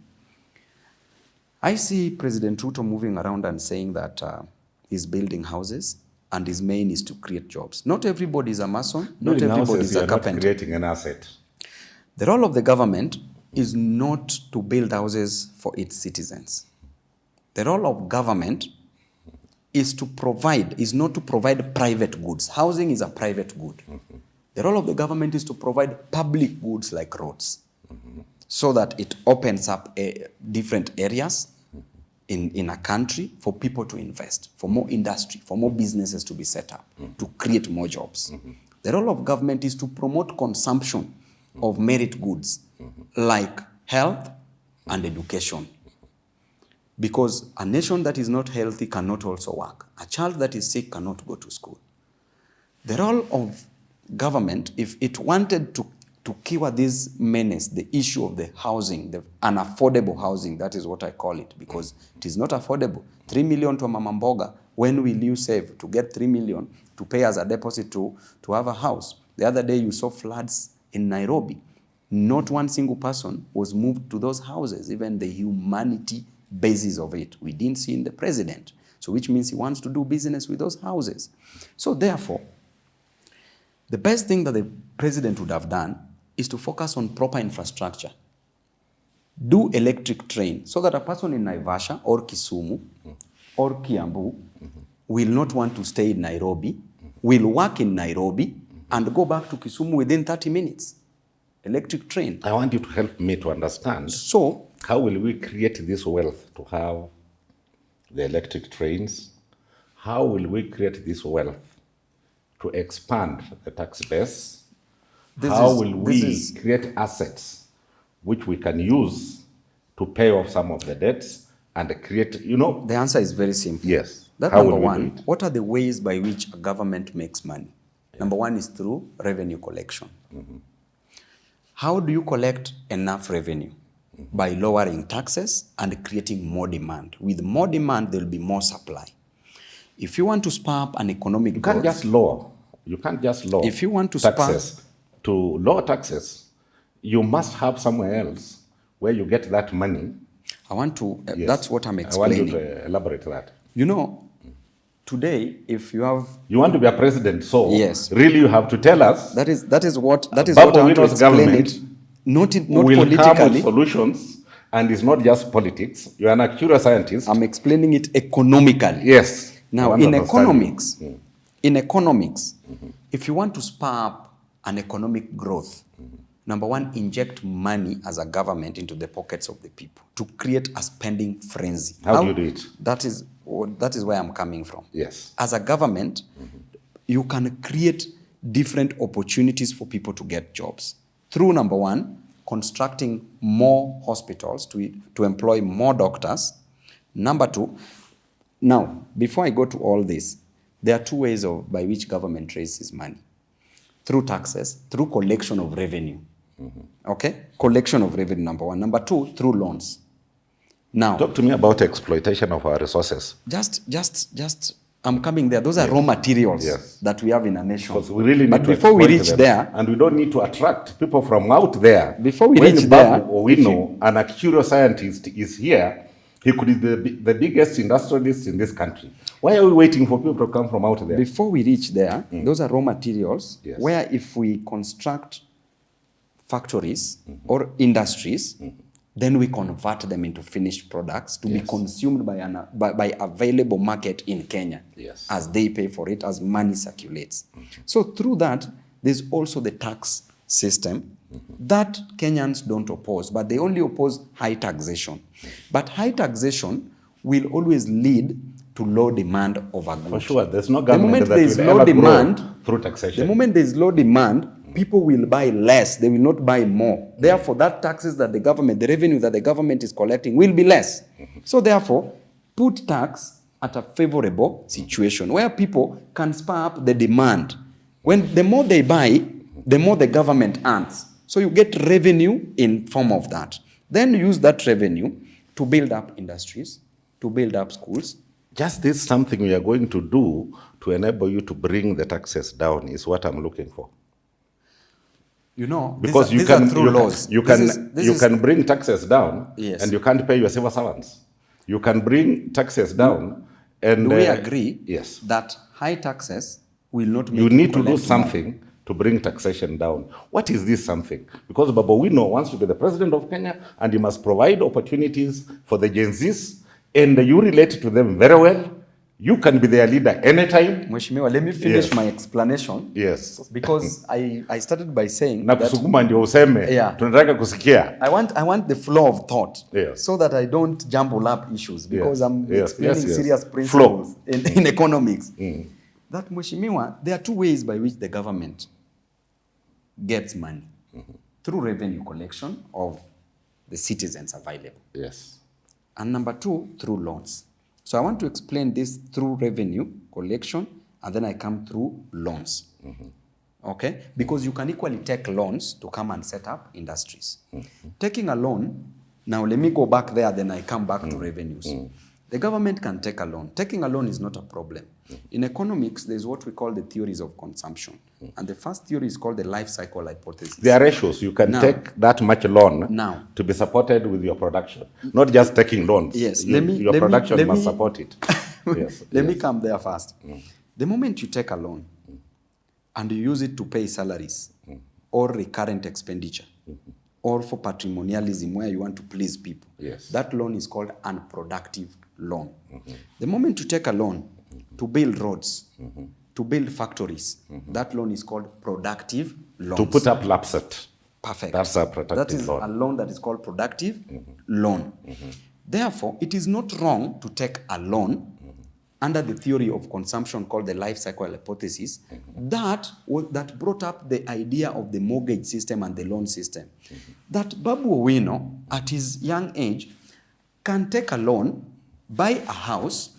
I see President Ruto moving around and saying that he's building houses and his main is to create jobs. Not everybody is a mason, not everybody is a carpenter. Not creating an asset. The role of the government is not to build houses for its citizens. The role of government is not to provide private goods. Housing is a private good. The role of the government is to provide public goods like roads so that it opens up different areas in a country for people to invest, for more industry, for more businesses to be set up, to create more jobs. The role of government is to promote consumption of merit goods like health and education. Because a nation that is not healthy cannot also work. A child that is sick cannot go to school. The role of government, if it wanted to cure this menace, the issue of the housing, the unaffordable housing, that is what I call it, because it is not affordable. 3 million to a mama mboga, when will you save to get 3 million to pay as a deposit to have a house? The other day you saw floods in Nairobi. Not one single person was moved to those houses, even the humanity basis of it. We didn't see in the president. So which means he wants to do business with those houses. So therefore, the best thing that the president would have done is to focus on proper infrastructure. Do electric train so that a person in Naivasha or Kisumu or Kiambu will not want to stay in Nairobi, will work in Nairobi and go back to Kisumu within 30 minutes. Electric train. I want you to help me to understand. So, how will we create this wealth to have the electric trains? How will we create this wealth to expand the tax base? How will we create assets which we can use to pay off some of the debts and create, The answer is very simple. Yes. That number one, what are the ways by which a government makes money? Yeah. Number one is through revenue collection. How do you collect enough revenue? By lowering taxes and creating more demand. With more demand, there will be more supply. If you want to spur up an economic growth... You can't just lower if you want to taxes. To lower taxes, you must have somewhere else where you get that money. I want to... That's what I'm explaining. I want you to elaborate that. Today, if you have... You want to be a president, so yes. Really you have to tell us... That is what I want to explain it. Not will politically. Come with solutions, and it's not just politics. You are an actual scientist. I'm explaining it economically. Yes. Now, in economics, if you want to spur up an economic growth, number one, inject money as a government into the pockets of the people to create a spending frenzy. How do you do it? That is where I'm coming from. Yes. As a government, you can create different opportunities for people to get jobs. Through number one, constructing more hospitals to employ more doctors. Number two, now, before I go to all this, there are two ways by which government raises money. Through taxes, through collection of revenue. Okay? Collection of revenue, number one. Number two, through loans. Now, talk to me about exploitation of our resources. I'm coming there. Those are raw materials that we have in a nation. Because we really need but to before we reach them, there, and we don't need to attract people from out there. Before we when reach Babu there, Owino, an actuarial scientist, is here, he could be the biggest industrialist in this country. Why are we waiting for people to come from out there? Before we reach there, those are raw materials where if we construct factories or industries, then we convert them into finished products to be consumed by available market in Kenya as they pay for it, as money circulates. So through that, there's also the tax system that Kenyans don't oppose, but they only oppose high taxation. But high taxation will always lead to low demand of a good. For sure, there's no government that will ever grow through taxation. The moment there's low demand, people will buy less. They will not buy more. Therefore, that taxes that the revenue that the government is collecting will be less. So therefore, put tax at a favorable situation where people can spur up the demand. When the more they buy, the more the government earns. So you get revenue in form of that. Then use that revenue to build up industries, to build up schools. Just this something we are going to do to enable you to bring the taxes down is what I'm looking for. You know, because these are through laws. You can bring taxes down and you can't pay your civil servants. You can bring taxes down and... Do we agree that high taxes will not make you need to do something to bring taxation down? What is this something? Because Babu Owino wants to be the president of Kenya and he must provide opportunities for the Gen Zs and you relate to them very well. You can be their leader anytime. Mheshimiwa, let me finish my explanation. Yes. Because I started by saying na kusukuma ndio useme. Tunataka kusikia. I want the flow of thought so that I don't jumble up issues because I'm explaining serious principles in economics. That Mheshimiwa, there are two ways by which the government gets money. Through revenue collection of the citizens available. Yes. And number two, through loans. So I want to explain this through revenue collection, and then I come through loans. Okay? Because you can equally take loans to come and set up industries. Taking a loan, now let me go back there, then I come back to revenues. The government can take a loan. Taking a loan is not a problem. In economics, there's what we call the theories of consumption. And the first theory is called the life cycle hypothesis. There are ratios. You can take that much loan to be supported with your production. Not just taking loans. Yes. Your production must support it. Let me come there first. The moment you take a loan and you use it to pay salaries or recurrent expenditure or for patrimonialism where you want to please people, that loan is called unproductive loan. The moment you take a loan to build roads, to build factories, that loan is called productive loans. To put up lapset. Perfect. That's a productive loan. That is a loan that is called productive loan. Therefore, it is not wrong to take a loan under the theory of consumption called the life cycle hypothesis that brought up the idea of the mortgage system and the loan system. That Babu Owino, at his young age, can take a loan, buy a house,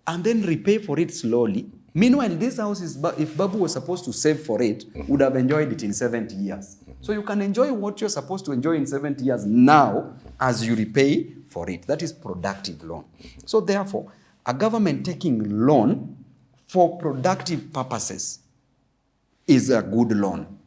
and then repay for it slowly. Meanwhile, this house, if Babu was supposed to save for it, would have enjoyed it in 70 years. So you can enjoy what you're supposed to enjoy in 70 years now as you repay for it. That is productive loan. So therefore, a government taking loan for productive purposes is a good loan.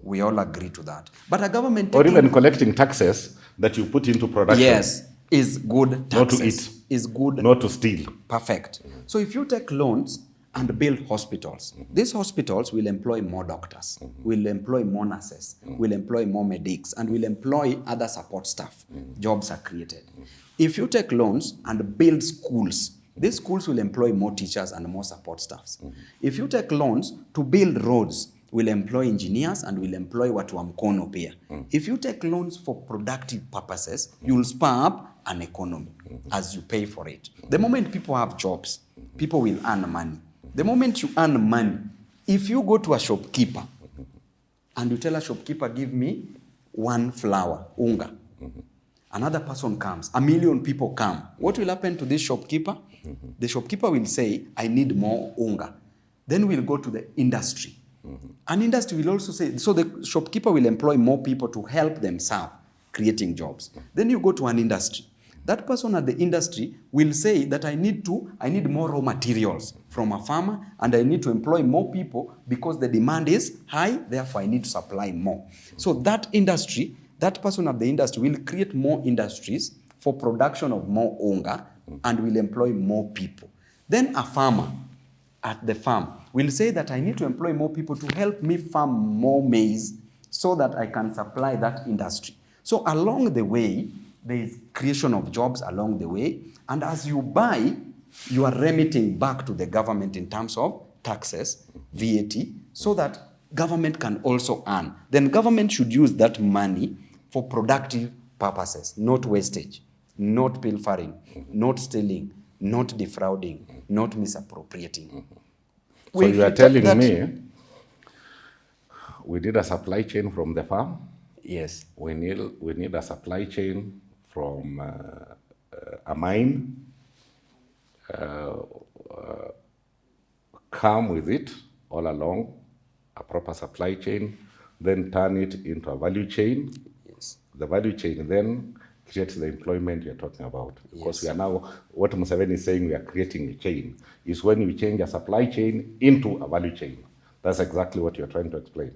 We all agree to that. But a government or even collecting taxes that you put into production. Yes, is good taxes. Not to eat. Is good. Not to steal. Perfect. So if you take loans and build hospitals, these hospitals will employ more doctors, will employ more nurses, will employ more medics, and will employ other support staff. Jobs are created. If you take loans and build schools, these schools will employ more teachers and more support staffs. If you take loans to build roads, will employ engineers and will employ watu wa mkono pia. If you take loans for productive purposes, you'll spur up an economy as you pay for it. The moment people have jobs, people will earn money. The moment you earn money, If you go to a shopkeeper and you tell a shopkeeper, give me 1 flour, unga, another person comes, 1 million people come, what will happen to this shopkeeper? The shopkeeper will say, I need more unga. Then we'll go to the industry. An industry will also say, so the shopkeeper will employ more people to help themselves creating jobs. Then you go to an industry. That person at the industry will say that I need more raw materials from a farmer, and I need to employ more people because the demand is high, therefore I need to supply more. So that industry, that person at the industry will create more industries for production of more unga and will employ more people. Then a farmer at the farm will say that I need to employ more people to help me farm more maize so that I can supply that industry. So along the way, there is creation of jobs along the way. And as you buy, you are remitting back to the government in terms of taxes, VAT, so that government can also earn. Then government should use that money for productive purposes, not wastage, not pilfering, not stealing, not defrauding, not misappropriating. So you are telling me we need a supply chain from the farm? Yes. We need a supply chain from a mine, come with it all along, a proper supply chain, then turn it into a value chain. Yes. The value chain then creates the employment you're talking about. Because Yes. we are now, what Museveni is saying, we are creating a chain, is when we change a supply chain into a value chain. That's exactly what you're trying to explain.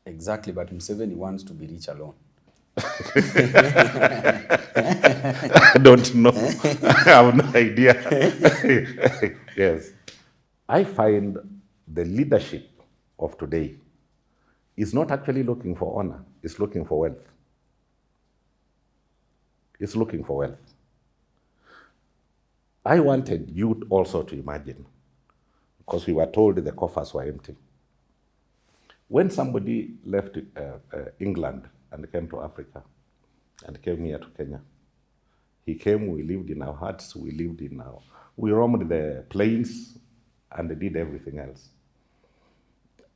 Exactly, but Museveni wants to be rich alone. I don't know. I have no idea. Yes. I find the leadership of today is not actually looking for honor, it's looking for wealth. It's looking for wealth. I wanted you also to imagine, because we were told the coffers were empty. When somebody left England and came to Africa and came here to Kenya, he came, we lived in our huts, we roamed the plains and did everything else.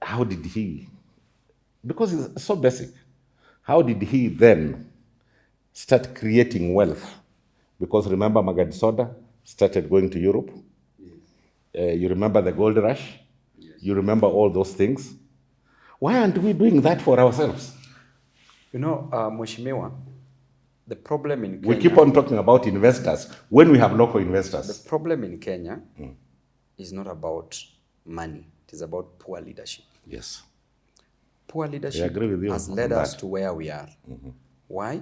How did he, because it's so basic, how did he then start creating wealth? Because remember Magadi Soda started going to Europe. Yes. You remember the gold rush? Yes. You remember all those things? Why aren't we doing that for ourselves? You know, Mheshimiwa, the problem in Kenya... We keep on talking about investors when we have local investors. The problem in Kenya is not about money. It is about poor leadership. Yes. Poor leadership has led us to where we are. Why?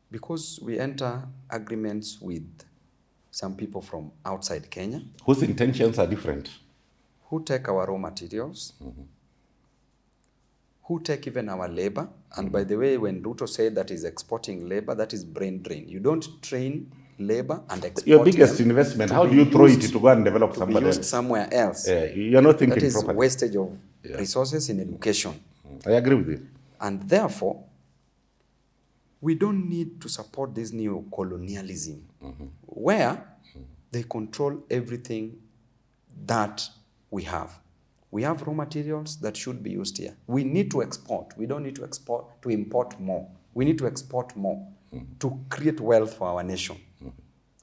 Because we enter agreements with some people from outside Kenya. Whose intentions are different. Who take our raw materials. Who take even our labor. And by the way, when Ruto said that he's exporting labor, that is brain drain. You don't train labor and export your biggest investment. How do you throw it to go and develop somebody else? Somewhere else. You're not thinking properly. That is properly. Wastage of resources in education. I agree with you. And therefore, we don't need to support this new colonialism where they control everything that we have. We have raw materials that should be used here. We need to export. We don't need to export to import more. We need to export more to create wealth for our nation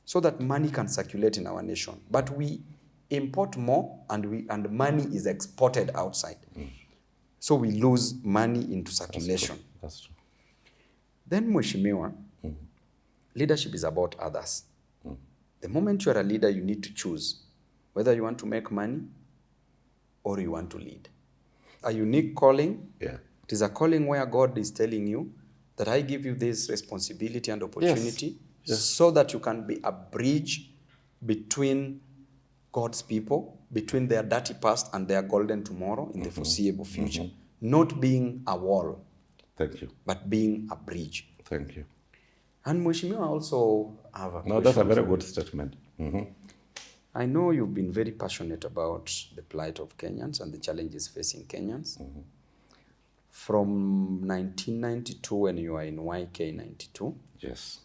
so that money can circulate in our nation. But we import more and money is exported outside. So we lose money into circulation. That's true. Then, Mheshimiwa, leadership is about others. The moment you are a leader, you need to choose whether you want to make money or you want to lead. A unique calling. Yeah. It is a calling where God is telling you that I give you this responsibility and opportunity so that you can be a bridge between God's people, between their dirty past and their golden tomorrow in the foreseeable future. Not being a wall. Thank you. But being a bridge. Thank you. And Mheshimiwa, also have a question. No, that's a very good statement. I know you've been very passionate about the plight of Kenyans and the challenges facing Kenyans. From 1992, when you were in YK 92. Yes.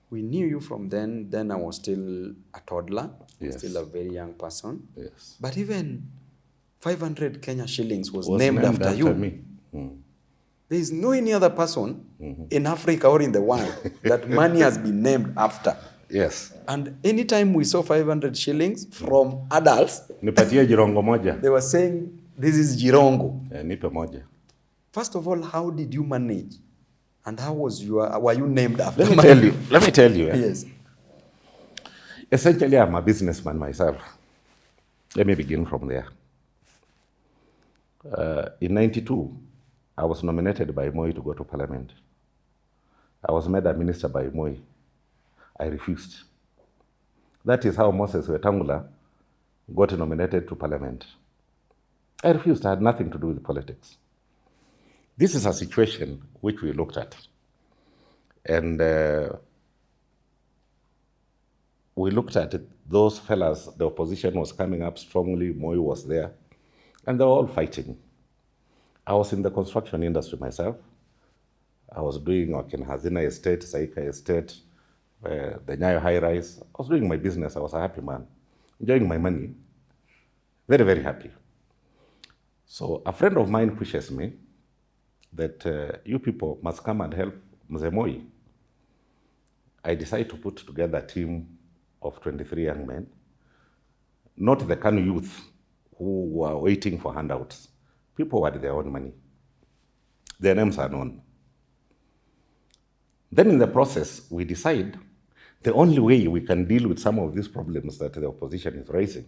We knew you from then. Then I was still a toddler, Yes. still a very young person. Yes. But even 500 Kenya shillings was named after you. Me. Mm. There is no any other person in Africa or in the world that money has been named after. Yes. And anytime we saw 500 shillings from adults, Nipatie Jirongo moja. They were saying, this is Jirongo. Nipe moja. First of all, how did you manage? And how was were you named after? Let me tell you. Yes. Essentially, I'm a businessman myself. Let me begin from there. In 92, I was nominated by Moi to go to parliament. I was made a minister by Moi. I refused. That is how Moses Wetangula got nominated to parliament. I refused. I had nothing to do with politics. This is a situation which we looked at. And we looked at it, those fellas, the opposition was coming up strongly, Moi was there, and they were all fighting. I was in the construction industry myself. I was doing Wakin Hazina Estate, Saika Estate, the Nyayo High Rise. I was doing my business. I was a happy man, enjoying my money, very, very happy. So a friend of mine pushes me that you people must come and help Mzee Moi. I decided to put together a team of 23 young men, not the KANU youth who were waiting for handouts. People had their own money. Their names are known. Then in the process, we decide the only way we can deal with some of these problems that the opposition is raising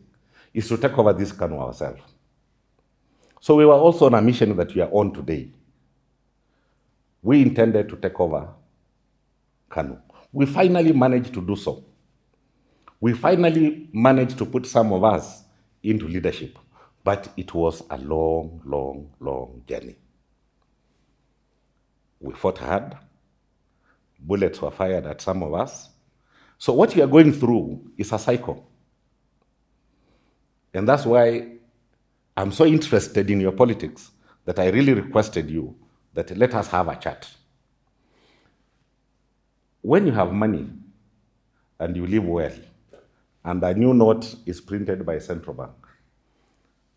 is to take over this KANU ourselves. So we were also on a mission that we are on today. We intended to take over KANU. We finally managed to do so. We finally managed to put some of us into leadership, but it was a long, long, long journey. We fought hard. Bullets were fired at some of us. So what we are going through is a cycle. And that's why I'm so interested in your politics that I really requested you that let us have a chat. When you have money and you live well, and a new note is printed by Central Bank,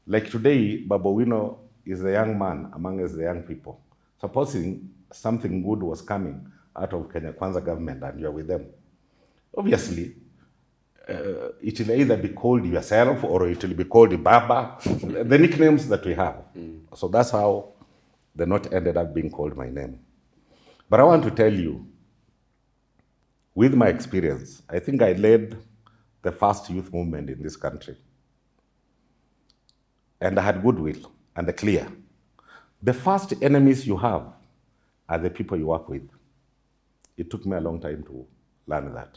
like today, Babu Owino is a young man among us, the young people. Supposing something good was coming out of Kenya Kwanza government and you're with them, obviously, it will either be called yourself or it will be called Baba, the nicknames that we have. So that's how the note ended up being called my name. But I want to tell you, with my experience, I think I led the first youth movement in this country. And I had goodwill and a clear. The first enemies you have are the people you work with. It took me a long time to learn that.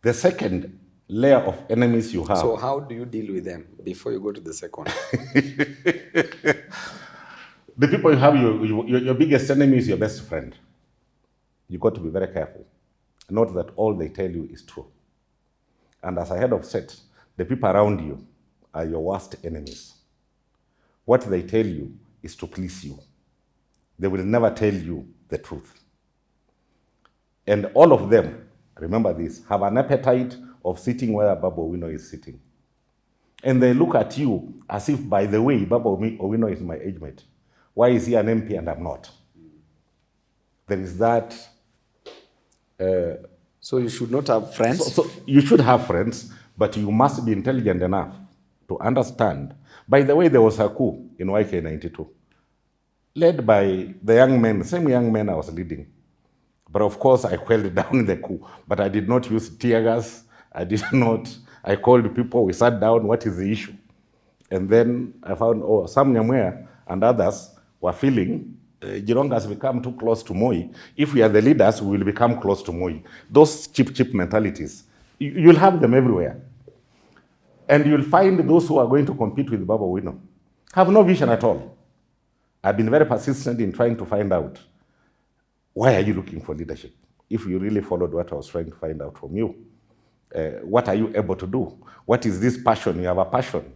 The second layer of enemies you have. So how do you deal with them before you go to the second? The people you have, your biggest enemy is your best friend. You got to be very careful. Note that all they tell you is true. And as a head of state, the people around you are your worst enemies. What they tell you is to please you. They will never tell you the truth. And all of them, remember this, have an appetite of sitting where Babu Owino is sitting. And they look at you as if, by the way, Babu Owino is my age mate. Why is he an MP and I'm not? There is that. So you should not have friends? So you should have friends, but you must be intelligent enough to understand. By the way, there was a coup in YK92, led by the young men, same young men I was leading. But of course, I quelled down the coup. But I did not use tear gas. I called people, we sat down, what is the issue? And then I found, Sam Nyamwea and others were feeling Jirongo has become too close to Moi. If we are the leaders, we will become close to Moi. Those cheap mentalities, you'll have them everywhere. And you'll find those who are going to compete with Babu Owino have no vision at all. I've been very persistent in trying to find out, why are you looking for leadership? If you really followed what I was trying to find out from you, what are you able to do? What is this passion? You have a passion.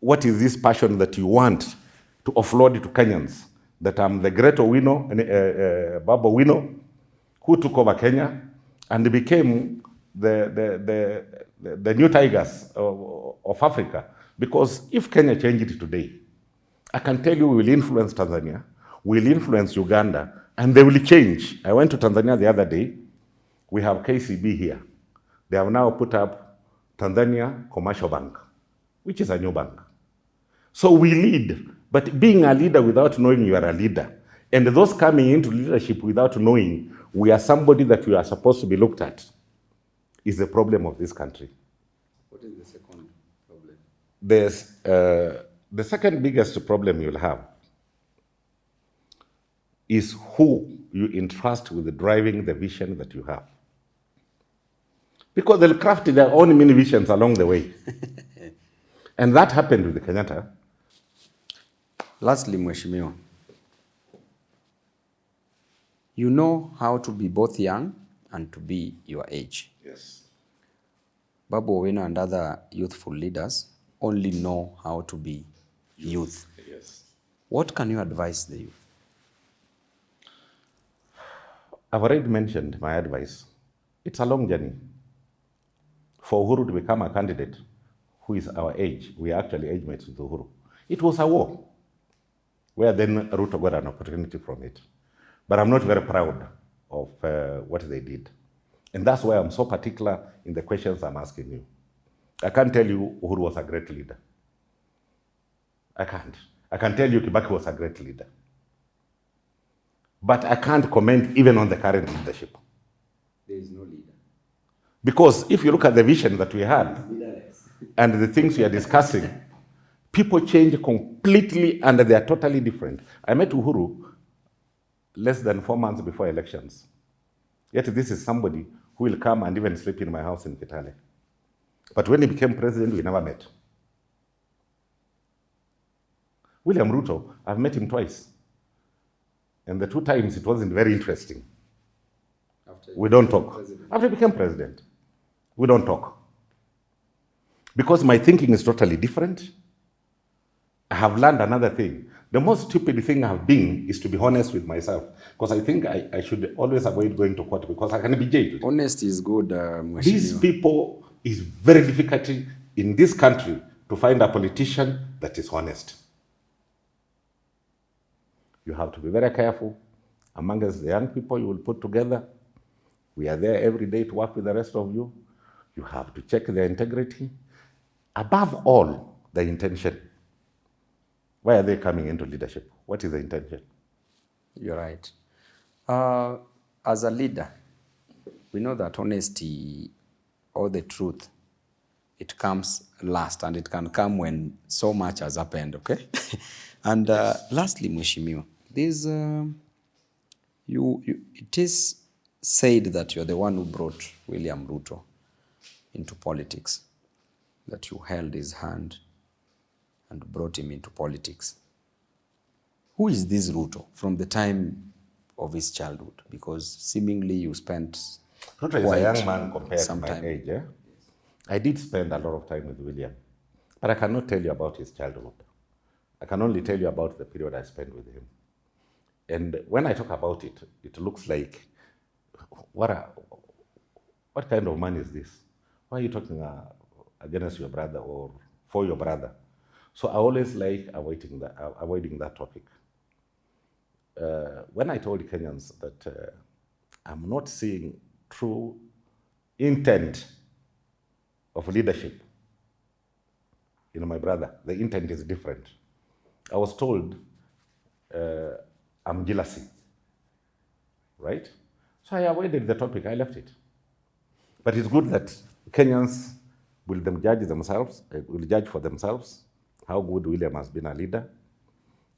What is this passion that you want to offload to Kenyans? That I'm the great Owino, Babu Owino, who took over Kenya and became the new tigers of Africa, Because if Kenya changed it today, I can tell you we will influence Tanzania, we'll influence Uganda, and they will change. I went to Tanzania the other day. We have KCB here. They have now put up Tanzania Commercial Bank, which is a new bank. So we lead, but being a leader without knowing you are a leader, and those coming into leadership without knowing we are somebody that we are supposed to be looked at, is the problem of this country. What is the second problem? There's the second biggest problem you'll have is who you entrust with driving the vision that you have. Because they'll craft their own mini visions along the way. And that happened with the Kenyatta. Lastly, Mheshimiwa, you know how to be both young and to be your age. Yes. Babu Owino and other youthful leaders only know how to be youth. Yes. What can you advise the youth? I've already mentioned my advice. It's a long journey. For Uhuru to become a candidate who is our age, we are actually age mates with Uhuru. It was a war, where then Ruto got an opportunity from it. But I'm not very proud of what they did. And that's why I'm so particular in the questions I'm asking you. I can't tell you Uhuru was a great leader. I can't. I can tell you Kibaki was a great leader. But I can't comment even on the current leadership. There is no leader. Because if you look at the vision that we had and the things we are discussing, people change completely and they are totally different. I met Uhuru less than 4 months before elections. Yet this is somebody who will come and even sleep in my house in Kitale. But when he became president, we never met. William Ruto, I've met him twice. And the 2 times it wasn't very interesting. We don't talk. After he became president, we don't talk. Because my thinking is totally different. I have learned another thing. The most stupid thing I've been is to be honest with myself. Because I think I should always avoid going to court because I can be jailed. Honesty is good, Mheshimiwa. These people, is very difficult in this country to find a politician that is honest. You have to be very careful. Among us, the young people you will put together, we are there every day to work with the rest of you. You have to check their integrity. Above all, the intention. Why are they coming into leadership? What is the intention? You're right. As a leader, we know that honesty or the truth, it comes last, and it can come when so much has happened, okay? And lastly, Mheshimiwa, this, it is said that you're the one who brought William Ruto into politics, that you held his hand and brought him into politics. Who is this Ruto from the time of his childhood? Because seemingly you spent Ruto is a young man compared to my time. age. Eh? I did spend a lot of time with William, but I cannot tell you about his childhood. I can only tell you about the period I spent with him. And when I talk about it, it looks like, what kind of man is this? Why are you talking against your brother or for your brother? So I always like avoiding that topic. When I told Kenyans that I'm not seeing true intent of leadership in my brother, the intent is different. I was told I'm jealousy, right? So I avoided the topic, I left it. But it's good that Kenyans will judge for themselves how good William has been a leader.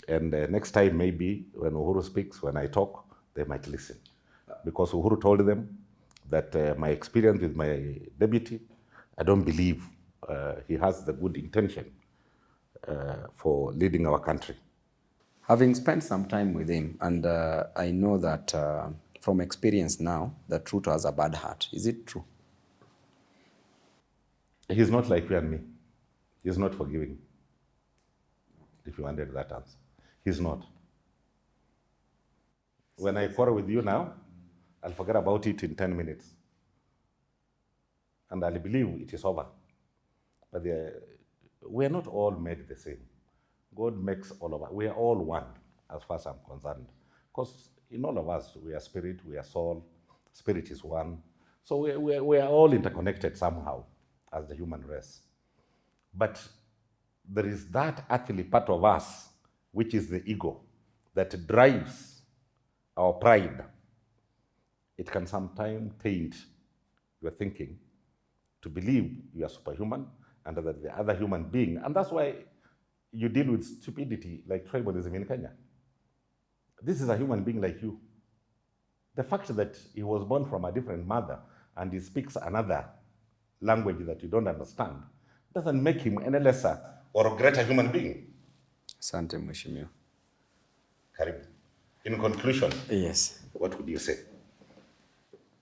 And next time, maybe when Uhuru speaks, when I talk, they might listen. Because Uhuru told them that my experience with my deputy, I don't believe he has the good intention for leading our country. Having spent some time with him, and I know that from experience now, that Ruto has a bad heart. Is it true? He's not like you and me. He's not forgiving. If you wanted that answer. He's not. When I quarrel with you now, I'll forget about it in 10 minutes. And I'll believe it is over. But we are not all made the same. God makes all of us. We are all one, as far as I'm concerned. Because in all of us, we are spirit, we are soul. Spirit is one. So we are all interconnected somehow as the human race. But there is that earthly part of us, which is the ego, that drives our pride. It can sometimes taint your thinking to believe you are superhuman and that the other human being, and that's why you deal with stupidity like tribalism in Kenya. This is a human being like you. The fact that he was born from a different mother and he speaks another language that you don't understand doesn't make him any lesser or a greater human being. Asante Mheshimiwa. Karibu. In conclusion, yes. What would you say?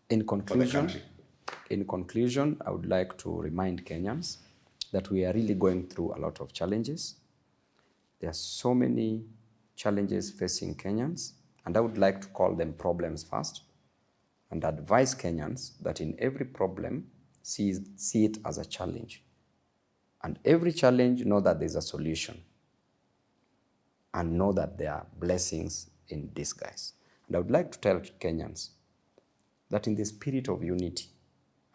In conclusion, I would like to remind Kenyans that we are really going through a lot of challenges. There are so many challenges facing Kenyans, and I would like to call them problems first and advise Kenyans that in every problem, see it as a challenge. And every challenge, know that there's a solution. And know that there are blessings in disguise. And I would like to tell Kenyans that in the spirit of unity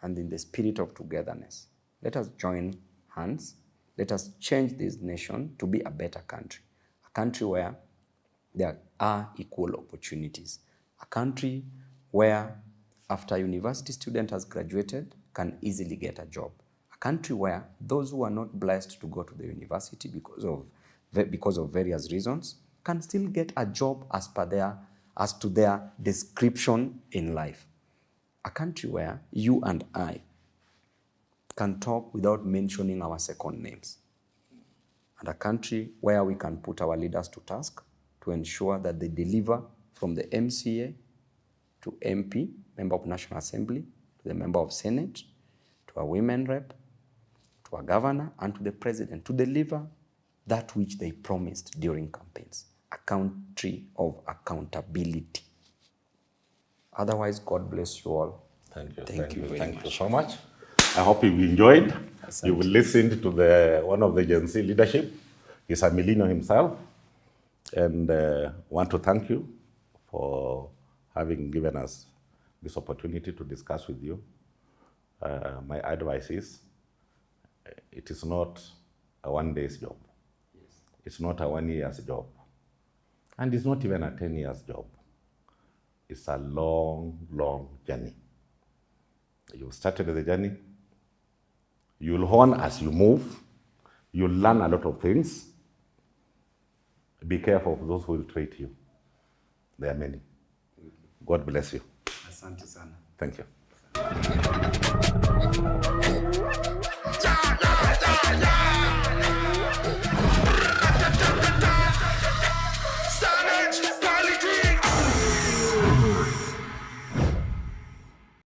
and in the spirit of togetherness, let us join hands. Let us change this nation to be a better country. A country where there are equal opportunities. A country where after a university student has graduated, can easily get a job. A country where those who are not blessed to go to the university because of various reasons can still get a job as to their description in life. A country where you and I can talk without mentioning our second names. And a country where we can put our leaders to task to ensure that they deliver from the MCA to MP, Member of National Assembly, to the Member of Senate, to a women rep, to a governor, and to the president, to deliver that which they promised during campaigns. A country of accountability. Otherwise, God bless you all. Thank you. Thank you very much. Thank you so much. I hope you enjoyed. Asante. You will listen to one of the Gen Z leadership. He's a millennial himself. And want to thank you for having given us this opportunity to discuss with you. My advice is, it is not a 1 day's job. Yes. It's not a 1 year's job. And it's not even a 10 years job. It's a long, long journey. You started the journey. You'll hone as you move. You'll learn a lot of things. Be careful of those who will treat you. There are many. God bless you. Asante sana. Thank you. Yeah, yeah, yeah, yeah.